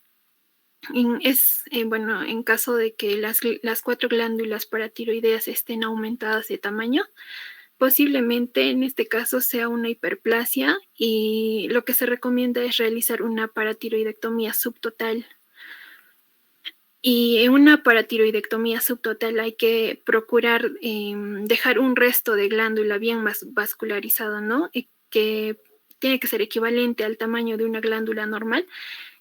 en caso de que las 4 glándulas paratiroideas estén aumentadas de tamaño, posiblemente en este caso sea una hiperplasia y lo que se recomienda es realizar una paratiroidectomía subtotal. Y en una paratiroidectomía subtotal hay que procurar dejar un resto de glándula bien más vascularizado, ¿no? Que tiene que ser equivalente al tamaño de una glándula normal.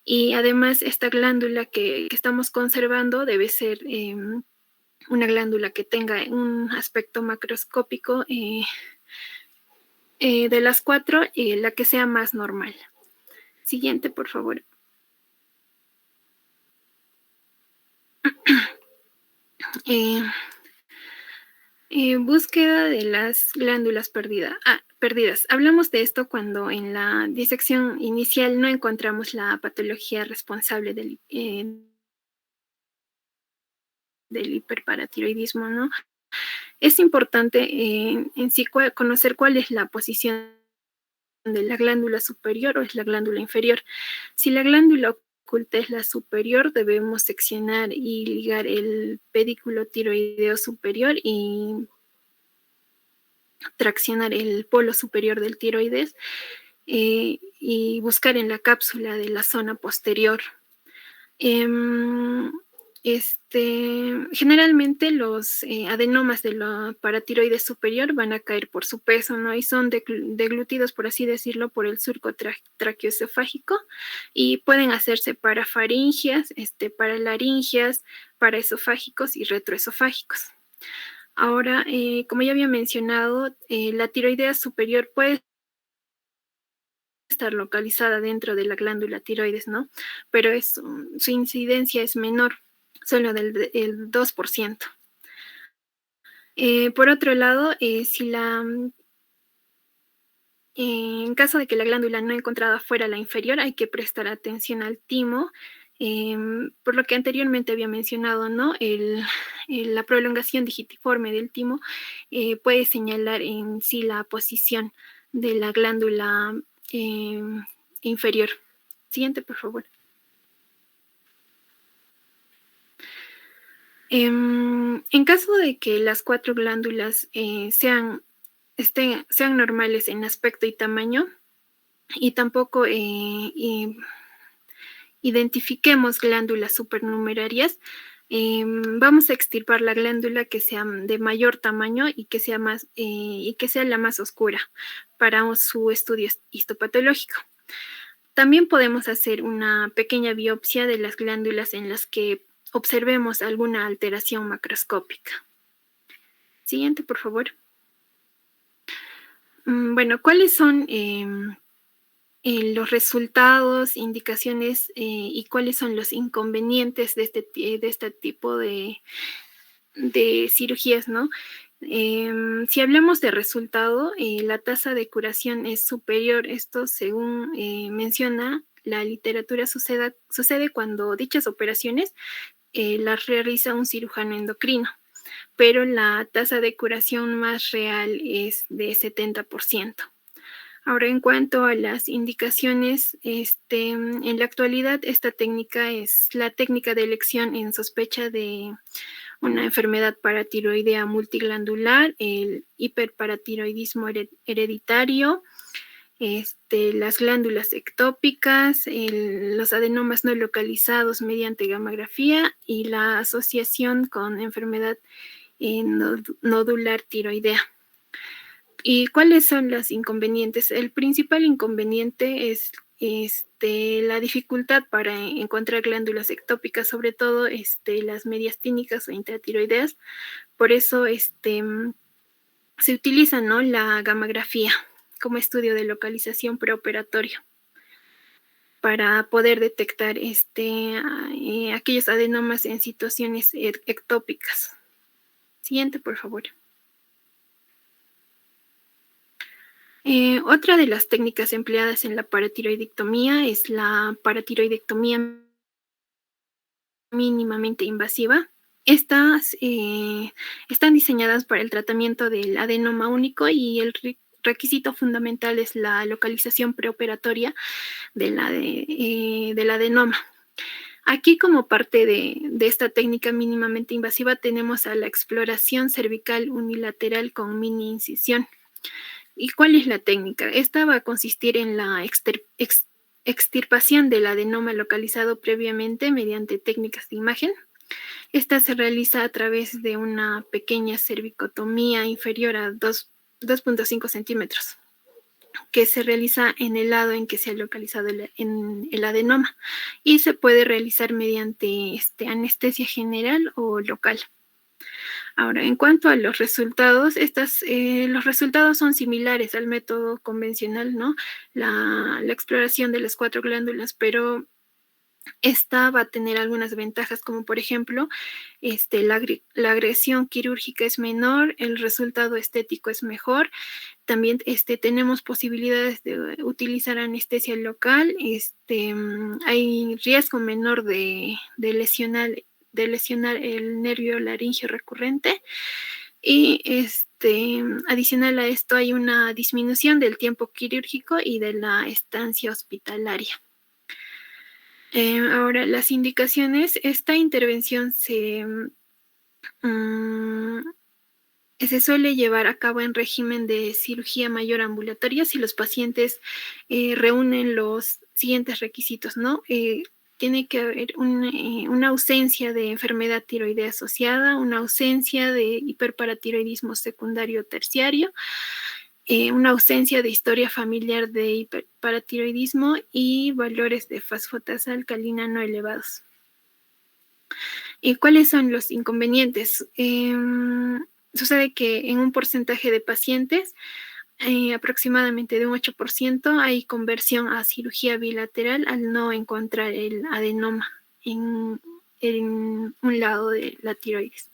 Y además esta glándula que estamos conservando debe ser una glándula que tenga un aspecto macroscópico de las 4, la que sea más normal. Siguiente, por favor. Búsqueda de las glándulas perdidas. Hablamos de esto cuando en la disección inicial no encontramos la patología responsable del hiperparatiroidismo, ¿no? Es importante en sí conocer cuál es la posición de la glándula superior o es la glándula inferior. Si la glándula oculta es la superior, debemos seccionar y ligar el pedículo tiroideo superior y traccionar el polo superior del tiroides y buscar en la cápsula de la zona posterior. Generalmente los adenomas de la paratiroides superior van a caer por su peso, ¿no? Y son deglutidos, por así decirlo, por el surco traqueoesofágico y pueden hacerse para faringias, para laringias, para esofágicos y retroesofágicos. Ahora, como ya había mencionado, la tiroidea superior puede estar localizada dentro de la glándula tiroides, ¿no? Pero su incidencia es menor, solo del 2%. Por otro lado, en caso de que la glándula no encontrada fuera la inferior, hay que prestar atención al timo, por lo que anteriormente había mencionado, ¿no? La prolongación digitiforme del timo puede señalar en sí la posición de la glándula inferior. Siguiente, por favor. En caso de que las 4 glándulas sean normales en aspecto y tamaño y tampoco identifiquemos glándulas supernumerarias, vamos a extirpar la glándula que sea de mayor tamaño y que sea la más oscura para su estudio histopatológico. También podemos hacer una pequeña biopsia de las glándulas en las que observemos alguna alteración macroscópica. Siguiente, por favor. Bueno, ¿cuáles son los resultados, indicaciones y cuáles son los inconvenientes de este tipo de cirugías, ¿no? Si hablamos de resultado, la tasa de curación es superior. Esto, según menciona la literatura, sucede cuando dichas operaciones las realiza un cirujano endocrino, pero la tasa de curación más real es de 70%. Ahora, en cuanto a las indicaciones, en la actualidad esta técnica es la técnica de elección en sospecha de una enfermedad paratiroidea multiglandular, el hiperparatiroidismo hereditario, las glándulas ectópicas, los adenomas no localizados mediante gammagrafía y la asociación con enfermedad nodular tiroidea. ¿Y cuáles son los inconvenientes? El principal inconveniente es la dificultad para encontrar glándulas ectópicas, sobre todo las mediastínicas o intratiroideas. Por eso se utiliza, ¿no?, la gammagrafía como estudio de localización preoperatorio para poder detectar aquellos adenomas en situaciones ectópicas. Siguiente, por favor. Otra de las técnicas empleadas en la paratiroidectomía es la paratiroidectomía mínimamente invasiva. Estas están diseñadas para el tratamiento del adenoma único y el requisito fundamental es la localización preoperatoria del adenoma. Aquí, como parte de esta técnica mínimamente invasiva, tenemos a la exploración cervical unilateral con mini incisión. ¿Y cuál es la técnica? Esta va a consistir en la extirpación del adenoma localizado previamente mediante técnicas de imagen. Esta se realiza a través de una pequeña cervicotomía inferior a 2.5 centímetros, que se realiza en el lado en que se ha localizado en el adenoma y se puede realizar mediante anestesia general o local. Ahora, en cuanto a los resultados, los resultados son similares al método convencional, ¿no? La exploración de las 4 glándulas, pero esta va a tener algunas ventajas, como por ejemplo, la agresión quirúrgica es menor, el resultado estético es mejor. También tenemos posibilidades de utilizar anestesia local, hay riesgo menor de lesionar el nervio laringio recurrente y adicional a esto hay una disminución del tiempo quirúrgico y de la estancia hospitalaria. Ahora, las indicaciones, esta intervención se suele llevar a cabo en régimen de cirugía mayor ambulatoria si los pacientes reúnen los siguientes requisitos, ¿no? Tiene que haber una ausencia de enfermedad tiroidea asociada, una ausencia de hiperparatiroidismo secundario o terciario, una ausencia de historia familiar de hiperparatiroidismo y valores de fosfatasa alcalina no elevados. ¿Y cuáles son los inconvenientes? Sucede que en un porcentaje de pacientes, aproximadamente de un 8%, hay conversión a cirugía bilateral al no encontrar el adenoma en un lado de la tiroides.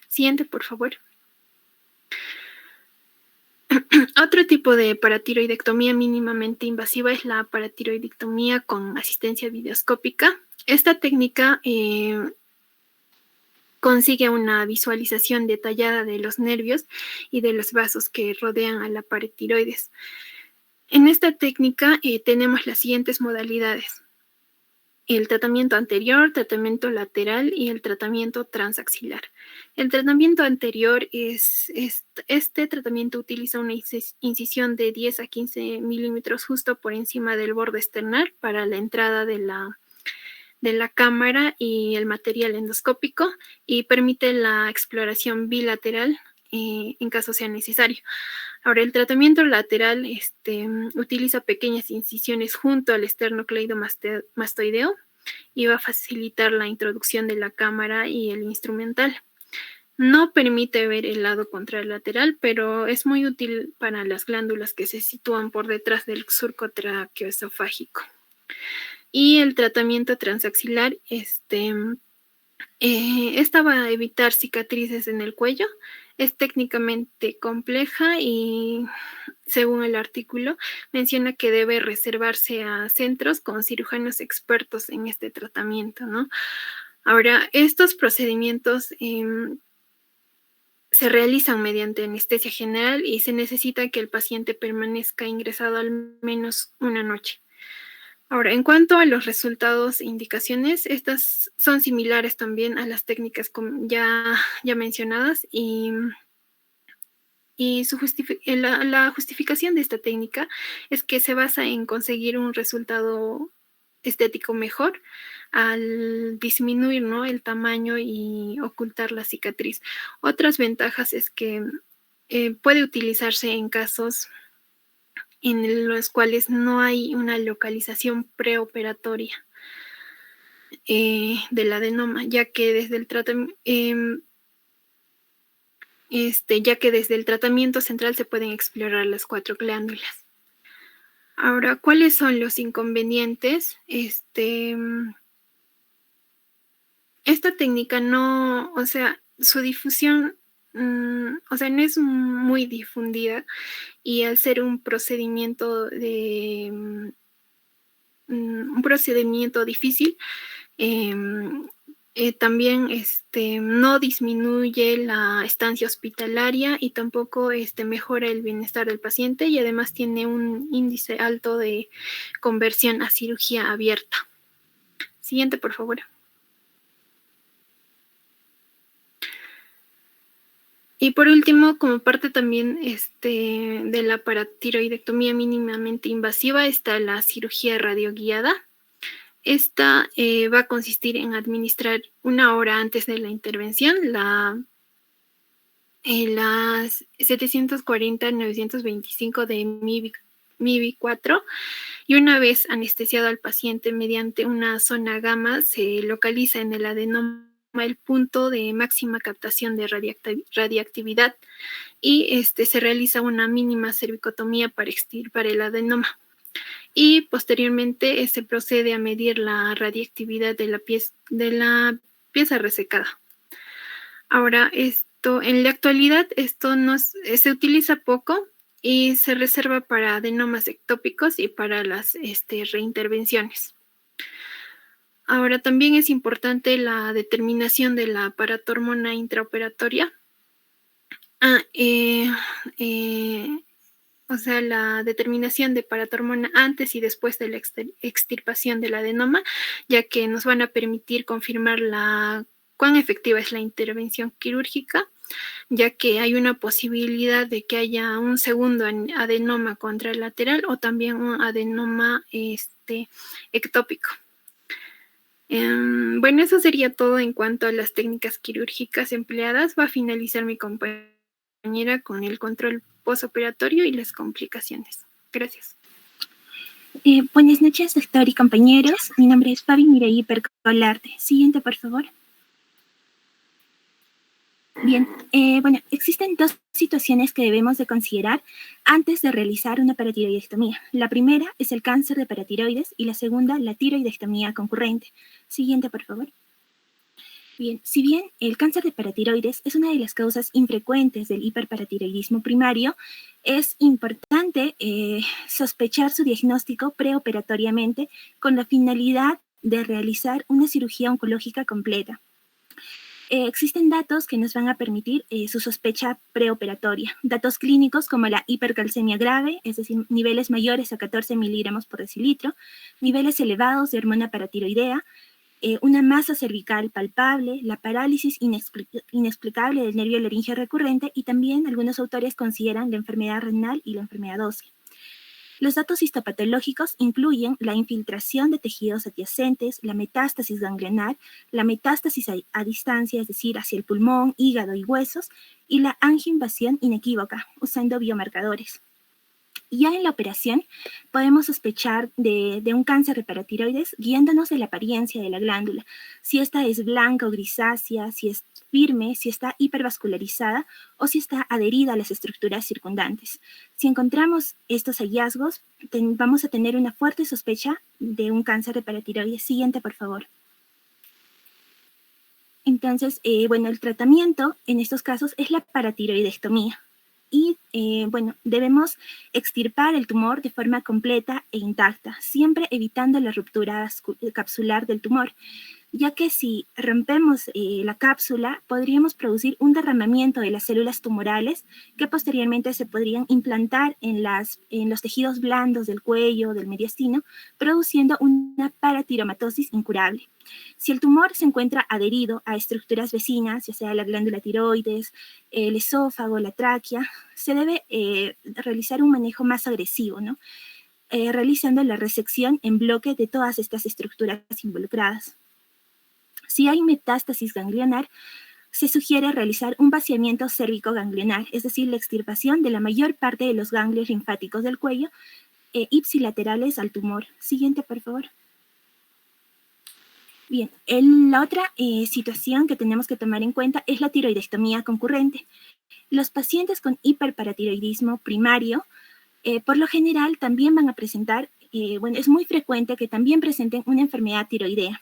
Siguiente, por favor. Otro tipo de paratiroidectomía mínimamente invasiva es la paratiroidectomía con asistencia videoscópica. Esta técnica consigue una visualización detallada de los nervios y de los vasos que rodean a la pared tiroides. En esta técnica tenemos las siguientes modalidades: el tratamiento anterior, tratamiento lateral y el tratamiento transaxilar. El tratamiento anterior este tratamiento utiliza una incisión de 10 a 15 milímetros justo por encima del borde externar para la entrada de la cámara y el material endoscópico y permite la exploración bilateral en caso sea necesario. Ahora, el tratamiento lateral utiliza pequeñas incisiones junto al esternocleidomastoideo y va a facilitar la introducción de la cámara y el instrumental. No permite ver el lado contralateral, pero es muy útil para las glándulas que se sitúan por detrás del surco traqueoesofágico. Y el tratamiento transaxilar, esta va a evitar cicatrices en el cuello. Es técnicamente compleja y, según el artículo, menciona que debe reservarse a centros con cirujanos expertos en este tratamiento, ¿no? Ahora, estos procedimientos se realizan mediante anestesia general y se necesita que el paciente permanezca ingresado al menos una noche. Ahora, en cuanto a los resultados e indicaciones, estas son similares también a las técnicas ya mencionadas y la justificación de esta técnica es que se basa en conseguir un resultado estético mejor al disminuir, ¿no?, el tamaño y ocultar la cicatriz. Otras ventajas es que puede utilizarse en casos en los cuales no hay una localización preoperatoria del adenoma, ya que desde el tratamiento central se pueden explorar las 4 glándulas. Ahora, ¿cuáles son los inconvenientes? Esta técnica su difusión, no es muy difundida, y al ser un procedimiento difícil, también no disminuye la estancia hospitalaria y tampoco mejora el bienestar del paciente, y además tiene un índice alto de conversión a cirugía abierta. Siguiente, por favor. Y por último, como parte también de la paratiroidectomía mínimamente invasiva, está la cirugía radioguiada. Esta va a consistir en administrar 1 hora antes de la intervención las 740-925 de MIB4, y una vez anestesiado al paciente mediante una zona gamma, se localiza en el adenoma el punto de máxima captación de radiactividad y se realiza una mínima cervicotomía para extirpar el adenoma. Y posteriormente se procede a medir la radiactividad de la pieza resecada. Ahora, en la actualidad esto se utiliza poco y se reserva para adenomas ectópicos y para las reintervenciones. Ahora, también es importante la determinación de la paratormona intraoperatoria. O sea, la determinación de paratormona antes y después de la extirpación del adenoma, ya que nos van a permitir confirmar cuán efectiva es la intervención quirúrgica, ya que hay una posibilidad de que haya un segundo adenoma contralateral o también un adenoma ectópico. Bueno, eso sería todo en cuanto a las técnicas quirúrgicas empleadas. Va a finalizar mi compañera con el control postoperatorio y las complicaciones. Gracias. Buenas noches, doctor y compañeros. Mi nombre es Fabi Mireille Percolarte. Siguiente, por favor. Bien, bueno, existen dos situaciones que debemos de considerar antes de realizar una paratiroidectomía. La primera es el cáncer de paratiroides y la segunda, la tiroidectomía concurrente. Siguiente, por favor. Bien, si bien el cáncer de paratiroides es una de las causas infrecuentes del hiperparatiroidismo primario, es importante sospechar su diagnóstico preoperatoriamente con la finalidad de realizar una cirugía oncológica completa. Existen datos que nos van a permitir su sospecha preoperatoria. Datos clínicos como la hipercalcemia grave, es decir, niveles mayores a 14 miligramos por decilitro, niveles elevados de hormona paratiroidea, una masa cervical palpable, la parálisis inexplicable del nervio laringeo recurrente y también algunos autores consideran la enfermedad renal y la enfermedad ósea. Los datos histopatológicos incluyen la infiltración de tejidos adyacentes, la metástasis ganglionar, la metástasis a distancia, es decir, hacia el pulmón, hígado y huesos, y la angioinvasión inequívoca, usando biomarcadores. Ya en la operación podemos sospechar de un cáncer de paratiroides guiándonos de la apariencia de la glándula, si esta es blanca o grisácea, si es firme, si está hipervascularizada o si está adherida a las estructuras circundantes. Si encontramos estos hallazgos, vamos a tener una fuerte sospecha de un cáncer de paratiroides. Siguiente, por favor. Entonces, bueno, el tratamiento en estos casos es la paratiroidectomía. Y, bueno, debemos extirpar el tumor de forma completa e intacta, siempre evitando la ruptura capsular del tumor, ya que si rompemos la cápsula, podríamos producir un derramamiento de las células tumorales que posteriormente se podrían implantar en los tejidos blandos del cuello, del mediastino, produciendo una paratiromatosis incurable. Si el tumor se encuentra adherido a estructuras vecinas, ya sea la glándula tiroides, el esófago, la tráquea, se debe realizar un manejo más agresivo, ¿no? Realizando la resección en bloque de todas estas estructuras involucradas. Si hay metástasis ganglionar, se sugiere realizar un vaciamiento cérvico-ganglionar, es decir, la extirpación de la mayor parte de los ganglios linfáticos del cuello ipsilaterales al tumor. Siguiente, por favor. Bien, la otra situación que tenemos que tomar en cuenta es la tiroidectomía concurrente. Los pacientes con hiperparatiroidismo primario, por lo general, también van a presentar, bueno, es muy frecuente que también presenten una enfermedad tiroidea.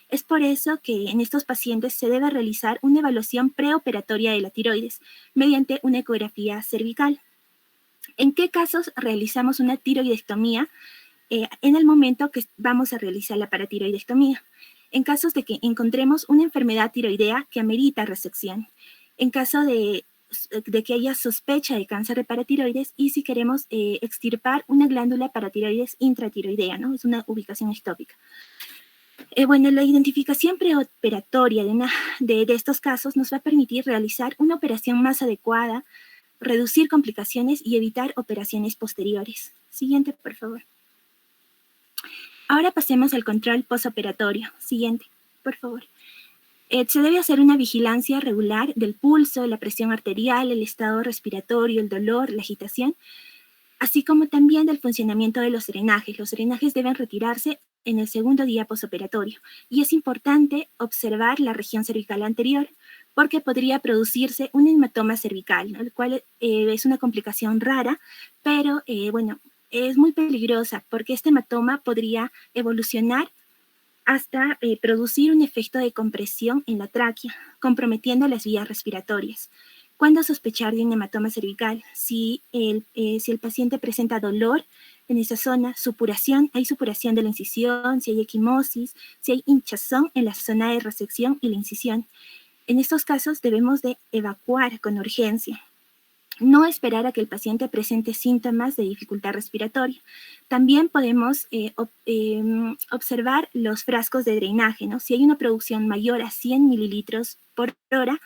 Es por eso que en estos pacientes se debe realizar una evaluación preoperatoria de la tiroides mediante una ecografía cervical. ¿En qué casos realizamos una tiroidectomía? En el momento que vamos a realizar la paratiroidectomía. En casos de que encontremos una enfermedad tiroidea que amerita resección. En caso de que haya sospecha de cáncer de paratiroides y si queremos extirpar una glándula paratiroides intratiroidea, ¿no? Es una ubicación ectópica. Bueno, la identificación preoperatoria de estos casos nos va a permitir realizar una operación más adecuada, reducir complicaciones y evitar operaciones posteriores. Siguiente, por favor. Ahora pasemos al control postoperatorio. Siguiente, por favor. Se debe hacer una vigilancia regular del pulso, la presión arterial, el estado respiratorio, el dolor, la agitación. así como también del funcionamiento de los drenajes. Los drenajes deben retirarse en el segundo día posoperatorio y es importante observar la región cervical anterior porque podría producirse un hematoma cervical, ¿no? El cual es una complicación rara, pero bueno, es muy peligrosa porque este hematoma podría evolucionar hasta producir un efecto de compresión en la tráquea, comprometiendo las vías respiratorias. ¿Cuándo sospechar de un hematoma cervical? Si el paciente presenta dolor en esa zona, supuración, hay supuración de la incisión, si hay equimosis, si hay hinchazón en la zona de resección y la incisión. En estos casos debemos de evacuar con urgencia. No esperar a que el paciente presente síntomas de dificultad respiratoria. También podemos observar los frascos de drenaje, ¿no? Si hay una producción mayor a 100 mililitros por hora,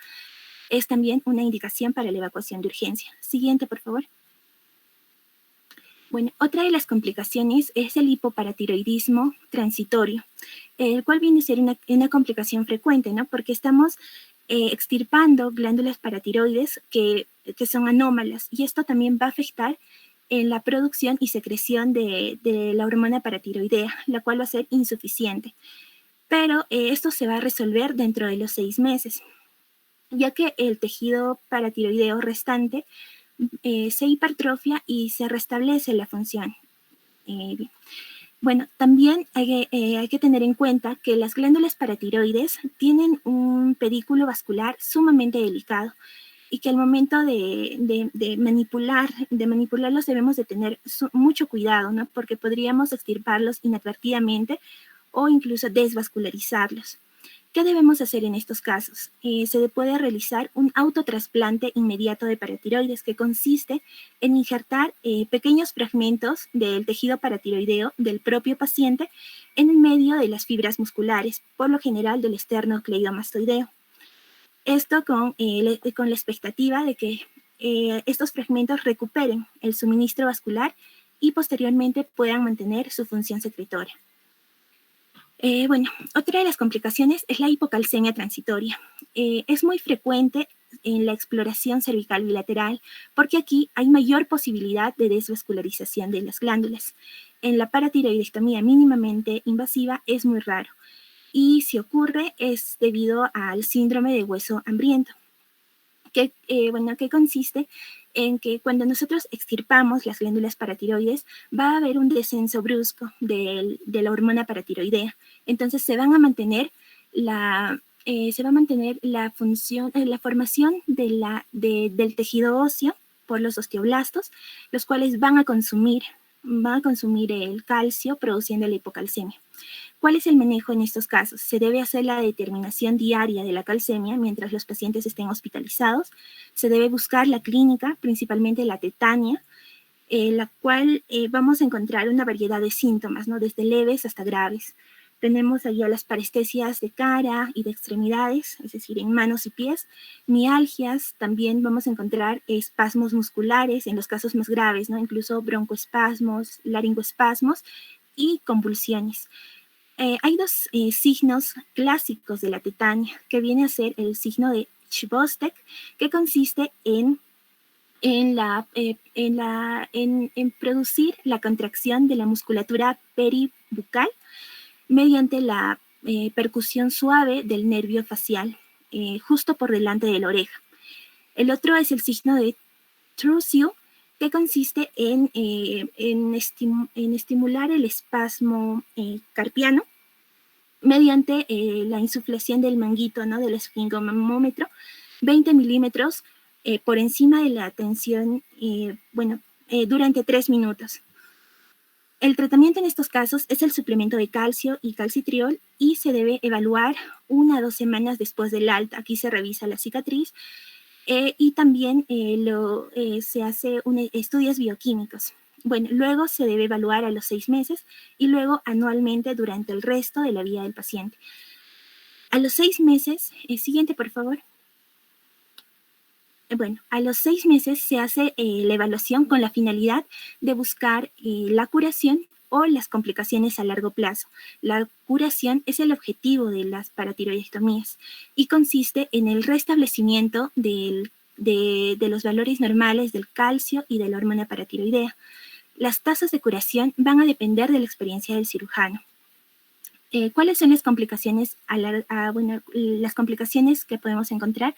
es también una indicación para la evacuación de urgencia. Siguiente, por favor. Bueno, otra de las complicaciones es el hipoparatiroidismo transitorio, el cual viene a ser una complicación frecuente, ¿no? Porque estamos extirpando glándulas paratiroides que son anómalas y esto también va a afectar en la producción y secreción de la hormona paratiroidea, la cual va a ser insuficiente. Pero esto se va a resolver dentro de los 6 meses, ya que el tejido paratiroideo restante se hipertrofia y se restablece la función. Bien. Bueno, también hay que tener en cuenta que las glándulas paratiroides tienen un pedículo vascular sumamente delicado y que al momento de manipularlos debemos de tener mucho cuidado, ¿no? Porque podríamos extirparlos inadvertidamente o incluso desvascularizarlos. ¿Qué debemos hacer en estos casos? Se puede realizar un autotrasplante inmediato de paratiroides que consiste en injertar pequeños fragmentos del tejido paratiroideo del propio paciente en el medio de las fibras musculares, por lo general del esternocleidomastoideo. Esto con la expectativa de que estos fragmentos recuperen el suministro vascular y posteriormente puedan mantener su función secretoria. Bueno, otra de las complicaciones es la hipocalcemia transitoria. Es muy frecuente en la exploración cervical bilateral porque aquí hay mayor posibilidad de desvascularización de las glándulas. En la paratiroidectomía mínimamente invasiva es muy raro y si ocurre es debido al síndrome de hueso hambriento, que consiste en que cuando nosotros extirpamos las glándulas paratiroides va a haber un descenso brusco de la hormona paratiroidea. Entonces se va a mantener la función, la formación del tejido óseo por los osteoblastos, los cuales van a consumir el calcio produciendo la hipocalcemia. ¿Cuál es el manejo en estos casos? Se debe hacer la determinación diaria de la calcemia mientras los pacientes estén hospitalizados. Se debe buscar la clínica, principalmente la tetania, la cual vamos a encontrar una variedad de síntomas, ¿no? Desde leves hasta graves. Tenemos allá las parestesias de cara y de extremidades, es decir, en manos y pies, mialgias, también vamos a encontrar espasmos musculares en los casos más graves, ¿no? Incluso broncoespasmos, laringoespasmos y convulsiones. Hay dos signos clásicos de la tetania, que viene a ser el signo de Chvostek, que consiste en producir la contracción de la musculatura peribucal mediante la percusión suave del nervio facial, justo por delante de la oreja. El otro es el signo de Trussiu, que consiste en estimular el espasmo carpiano mediante la insuflación del manguito, ¿no? Del esfingomómetro, 20 milímetros por encima de la tensión, durante 3 minutos. El tratamiento en estos casos es el suplemento de calcio y calcitriol y se debe evaluar 1 a 2 semanas después del alta. Aquí se revisa la cicatriz y también se hace estudios bioquímicos. Bueno, luego se debe evaluar a los 6 meses y luego anualmente durante el resto de la vida del paciente. A los 6 meses, siguiente por favor. Bueno, a los 6 meses se hace la evaluación con la finalidad de buscar la curación o las complicaciones a largo plazo. La curación es el objetivo de las paratiroidectomías y consiste en el restablecimiento del de los valores normales del calcio y de la hormona paratiroidea. Las tasas de curación van a depender de la experiencia del cirujano. ¿Cuáles son las complicaciones? Las complicaciones que podemos encontrar.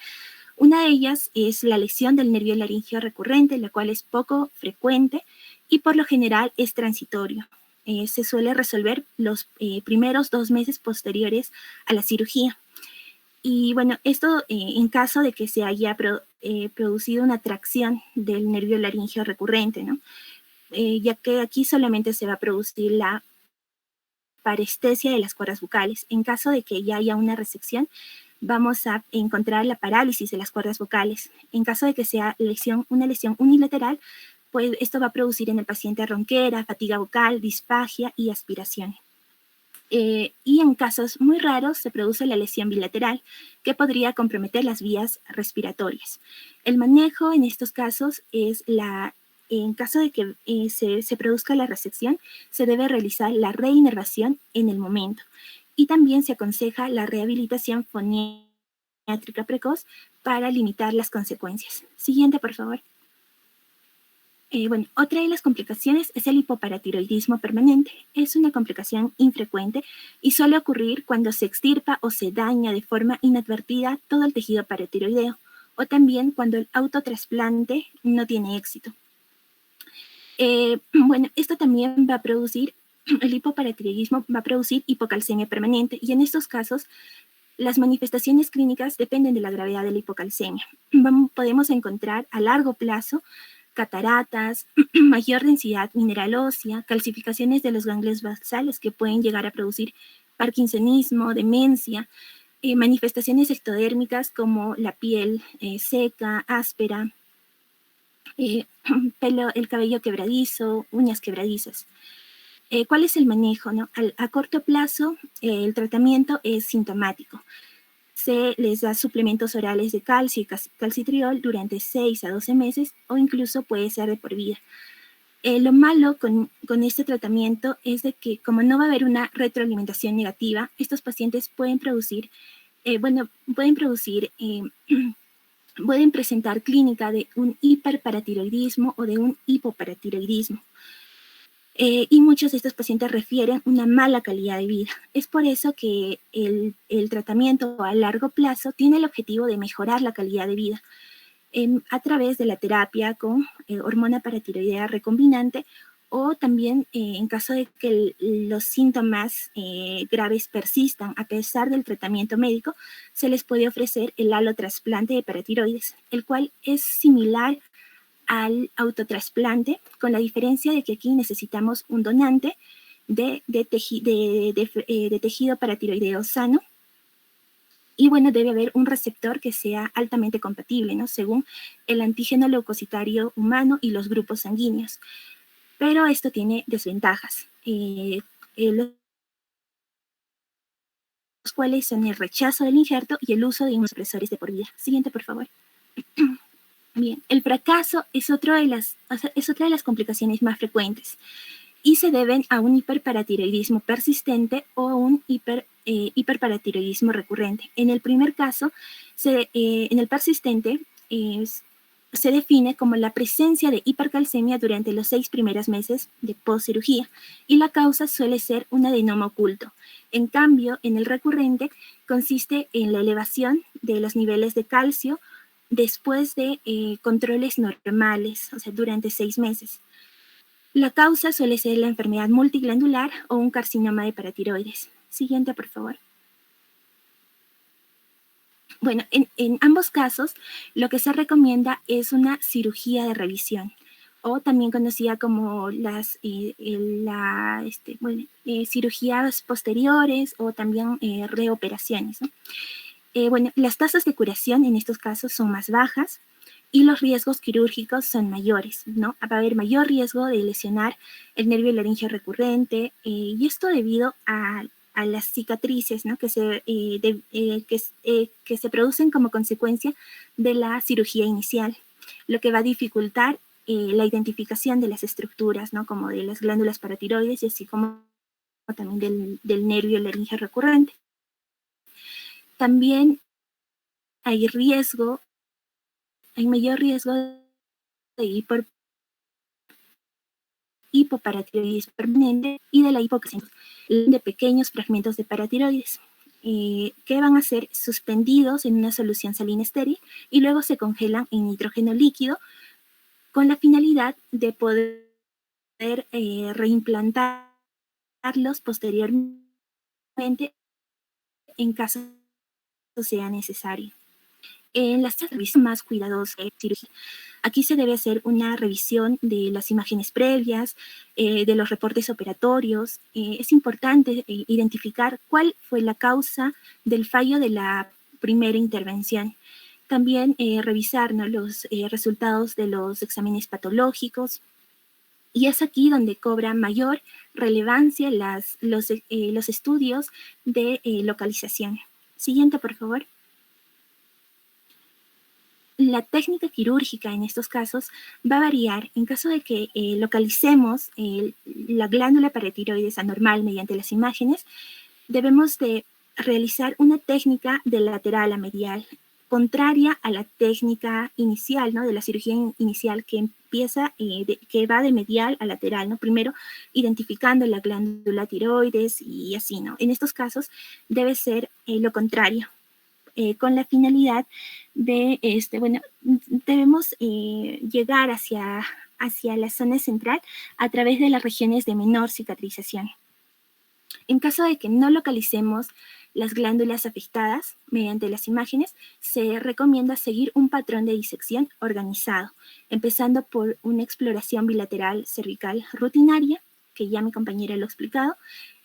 Una de ellas es la lesión del nervio laríngeo recurrente, la cual es poco frecuente y por lo general es transitorio. Se suele resolver los primeros 2 meses posteriores a la cirugía. Y bueno, esto en caso de que se haya producido una tracción del nervio laríngeo recurrente, ¿no? Ya que aquí solamente se va a producir la parestesia de las cuerdas vocales. En caso de que ya haya una resección, vamos a encontrar la parálisis de las cuerdas vocales. En caso de que sea una lesión unilateral, pues esto va a producir en el paciente ronquera, fatiga vocal, disfagia y aspiración. Y en casos muy raros se produce la lesión bilateral, que podría comprometer las vías respiratorias. El manejo en estos casos es en caso de que se produzca la resección, se debe realizar la reinervación en el momento. Y también se aconseja la rehabilitación foniátrica precoz para limitar las consecuencias. Siguiente, por favor. Bueno, otra de las complicaciones es el hipoparatiroidismo permanente. Es una complicación infrecuente y suele ocurrir cuando se extirpa o se daña de forma inadvertida todo el tejido paratiroideo, o también cuando el autotrasplante no tiene éxito. Bueno, esto también va a producir, el hipoparatiroidismo va a producir hipocalcemia permanente, y en estos casos las manifestaciones clínicas dependen de la gravedad de la hipocalcemia. Podemos encontrar a largo plazo cataratas, mayor densidad mineral ósea, calcificaciones de los ganglios basales que pueden llegar a producir parkinsonismo, demencia, manifestaciones ectodérmicas como la piel seca, áspera, el cabello quebradizo, uñas quebradizas. ¿Cuál es el manejo, no? A corto plazo, el tratamiento es sintomático. Se les da suplementos orales de calcio y calcitriol durante 6 a 12 meses o incluso puede ser de por vida. Lo malo con este tratamiento es de que como no va a haber una retroalimentación negativa, estos pacientes pueden pueden presentar clínica de un hiperparatiroidismo o de un hipoparatiroidismo. Y muchos de estos pacientes refieren una mala calidad de vida. Es por eso que el tratamiento a largo plazo tiene el objetivo de mejorar la calidad de vida a través de la terapia con hormona paratiroidea recombinante, o también en caso de que los síntomas graves persistan a pesar del tratamiento médico, se les puede ofrecer el alotrasplante de paratiroides, el cual es similar al autotrasplante, con la diferencia de que aquí necesitamos un donante de tejido paratiroideo sano, y bueno, debe haber un receptor que sea altamente compatible, ¿no? Según el antígeno leucocitario humano y los grupos sanguíneos. Pero esto tiene desventajas, los cuales son el rechazo del injerto y el uso de inmunosupresores de por vida. Siguiente, por favor. Bien, el fracaso es otra de las complicaciones más frecuentes y se deben a un hiperparatiroidismo persistente o a un hiperparatiroidismo recurrente. En el primer caso, en el persistente, se define como la presencia de hipercalcemia durante los 6 primeros meses de postcirugía y la causa suele ser un adenoma oculto. En cambio, en el recurrente consiste en la elevación de los niveles de calcio después de controles normales, o sea, durante 6 meses. La causa suele ser la enfermedad multiglandular o un carcinoma de paratiroides. Siguiente, por favor. Bueno, en ambos casos, lo que se recomienda es una cirugía de revisión, o también conocida como las cirugías posteriores o también reoperaciones, ¿no? Bueno, las tasas de curación en estos casos son más bajas y los riesgos quirúrgicos son mayores, ¿no? Va a haber mayor riesgo de lesionar el nervio laríngeo recurrente, y esto debido a las cicatrices, ¿no? que se producen como consecuencia de la cirugía inicial, lo que va a dificultar la identificación de las estructuras, ¿no? Como de las glándulas paratiroides y así como también del nervio laríngeo recurrente. También hay riesgo hay mayor riesgo de hipoparatiroidismo permanente y de la hipocalcemia de pequeños fragmentos de paratiroides que van a ser suspendidos en una solución salina estéril y luego se congelan en nitrógeno líquido con la finalidad de poder reimplantarlos posteriormente en caso sea necesario. En las revisiones más cuidadosas de cirugía, aquí se debe hacer una revisión de las imágenes previas, de los reportes operatorios. Es importante identificar cuál fue la causa del fallo de la primera intervención. También revisar, ¿no?, los resultados de los exámenes patológicos. Y es aquí donde cobra mayor relevancia los estudios de localización. Siguiente, por favor. La técnica quirúrgica en estos casos va a variar en caso de que localicemos la glándula paratiroides anormal mediante las imágenes. Debemos de realizar una técnica de lateral a medial, contraria a la técnica inicial, ¿no?, de la cirugía inicial que empieza, que va de medial a lateral, ¿no? Primero identificando la glándula tiroides y así, ¿no? En estos casos debe ser lo contrario. Con la finalidad de, debemos llegar hacia la zona central a través de las regiones de menor cicatrización. En caso de que no localicemos las glándulas afectadas mediante las imágenes, se recomienda seguir un patrón de disección organizado, empezando por una exploración bilateral cervical rutinaria, que ya mi compañera lo ha explicado,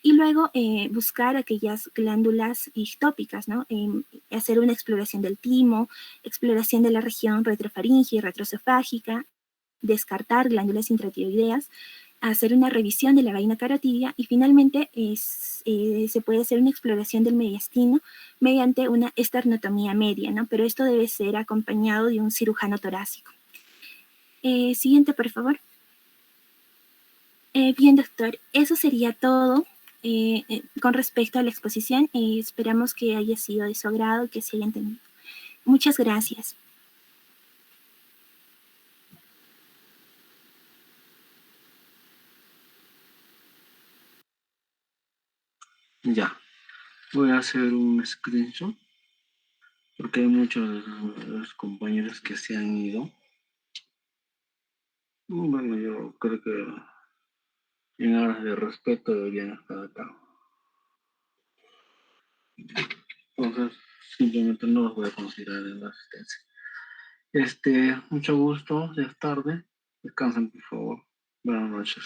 y luego buscar aquellas glándulas ectópicas, ¿no? Hacer una exploración del timo, exploración de la región retrofaríngea y retroesofágica, descartar glándulas intratiroideas, hacer una revisión de la vaina carotidia y finalmente se puede hacer una exploración del mediastino mediante una esternotomía media, ¿no? Pero esto debe ser acompañado de un cirujano torácico. Siguiente, por favor. Bien, doctor, eso sería todo con respecto a la exposición. Esperamos que haya sido de su agrado y que se haya entendido. Muchas gracias. Ya, voy a hacer un screenshot porque hay muchos de los compañeros que se han ido. Bueno, yo creo que en aras de respeto deberían estar acá. Entonces, simplemente no los voy a considerar en la asistencia. Mucho gusto, ya es tarde. Descansen, por favor. Buenas noches.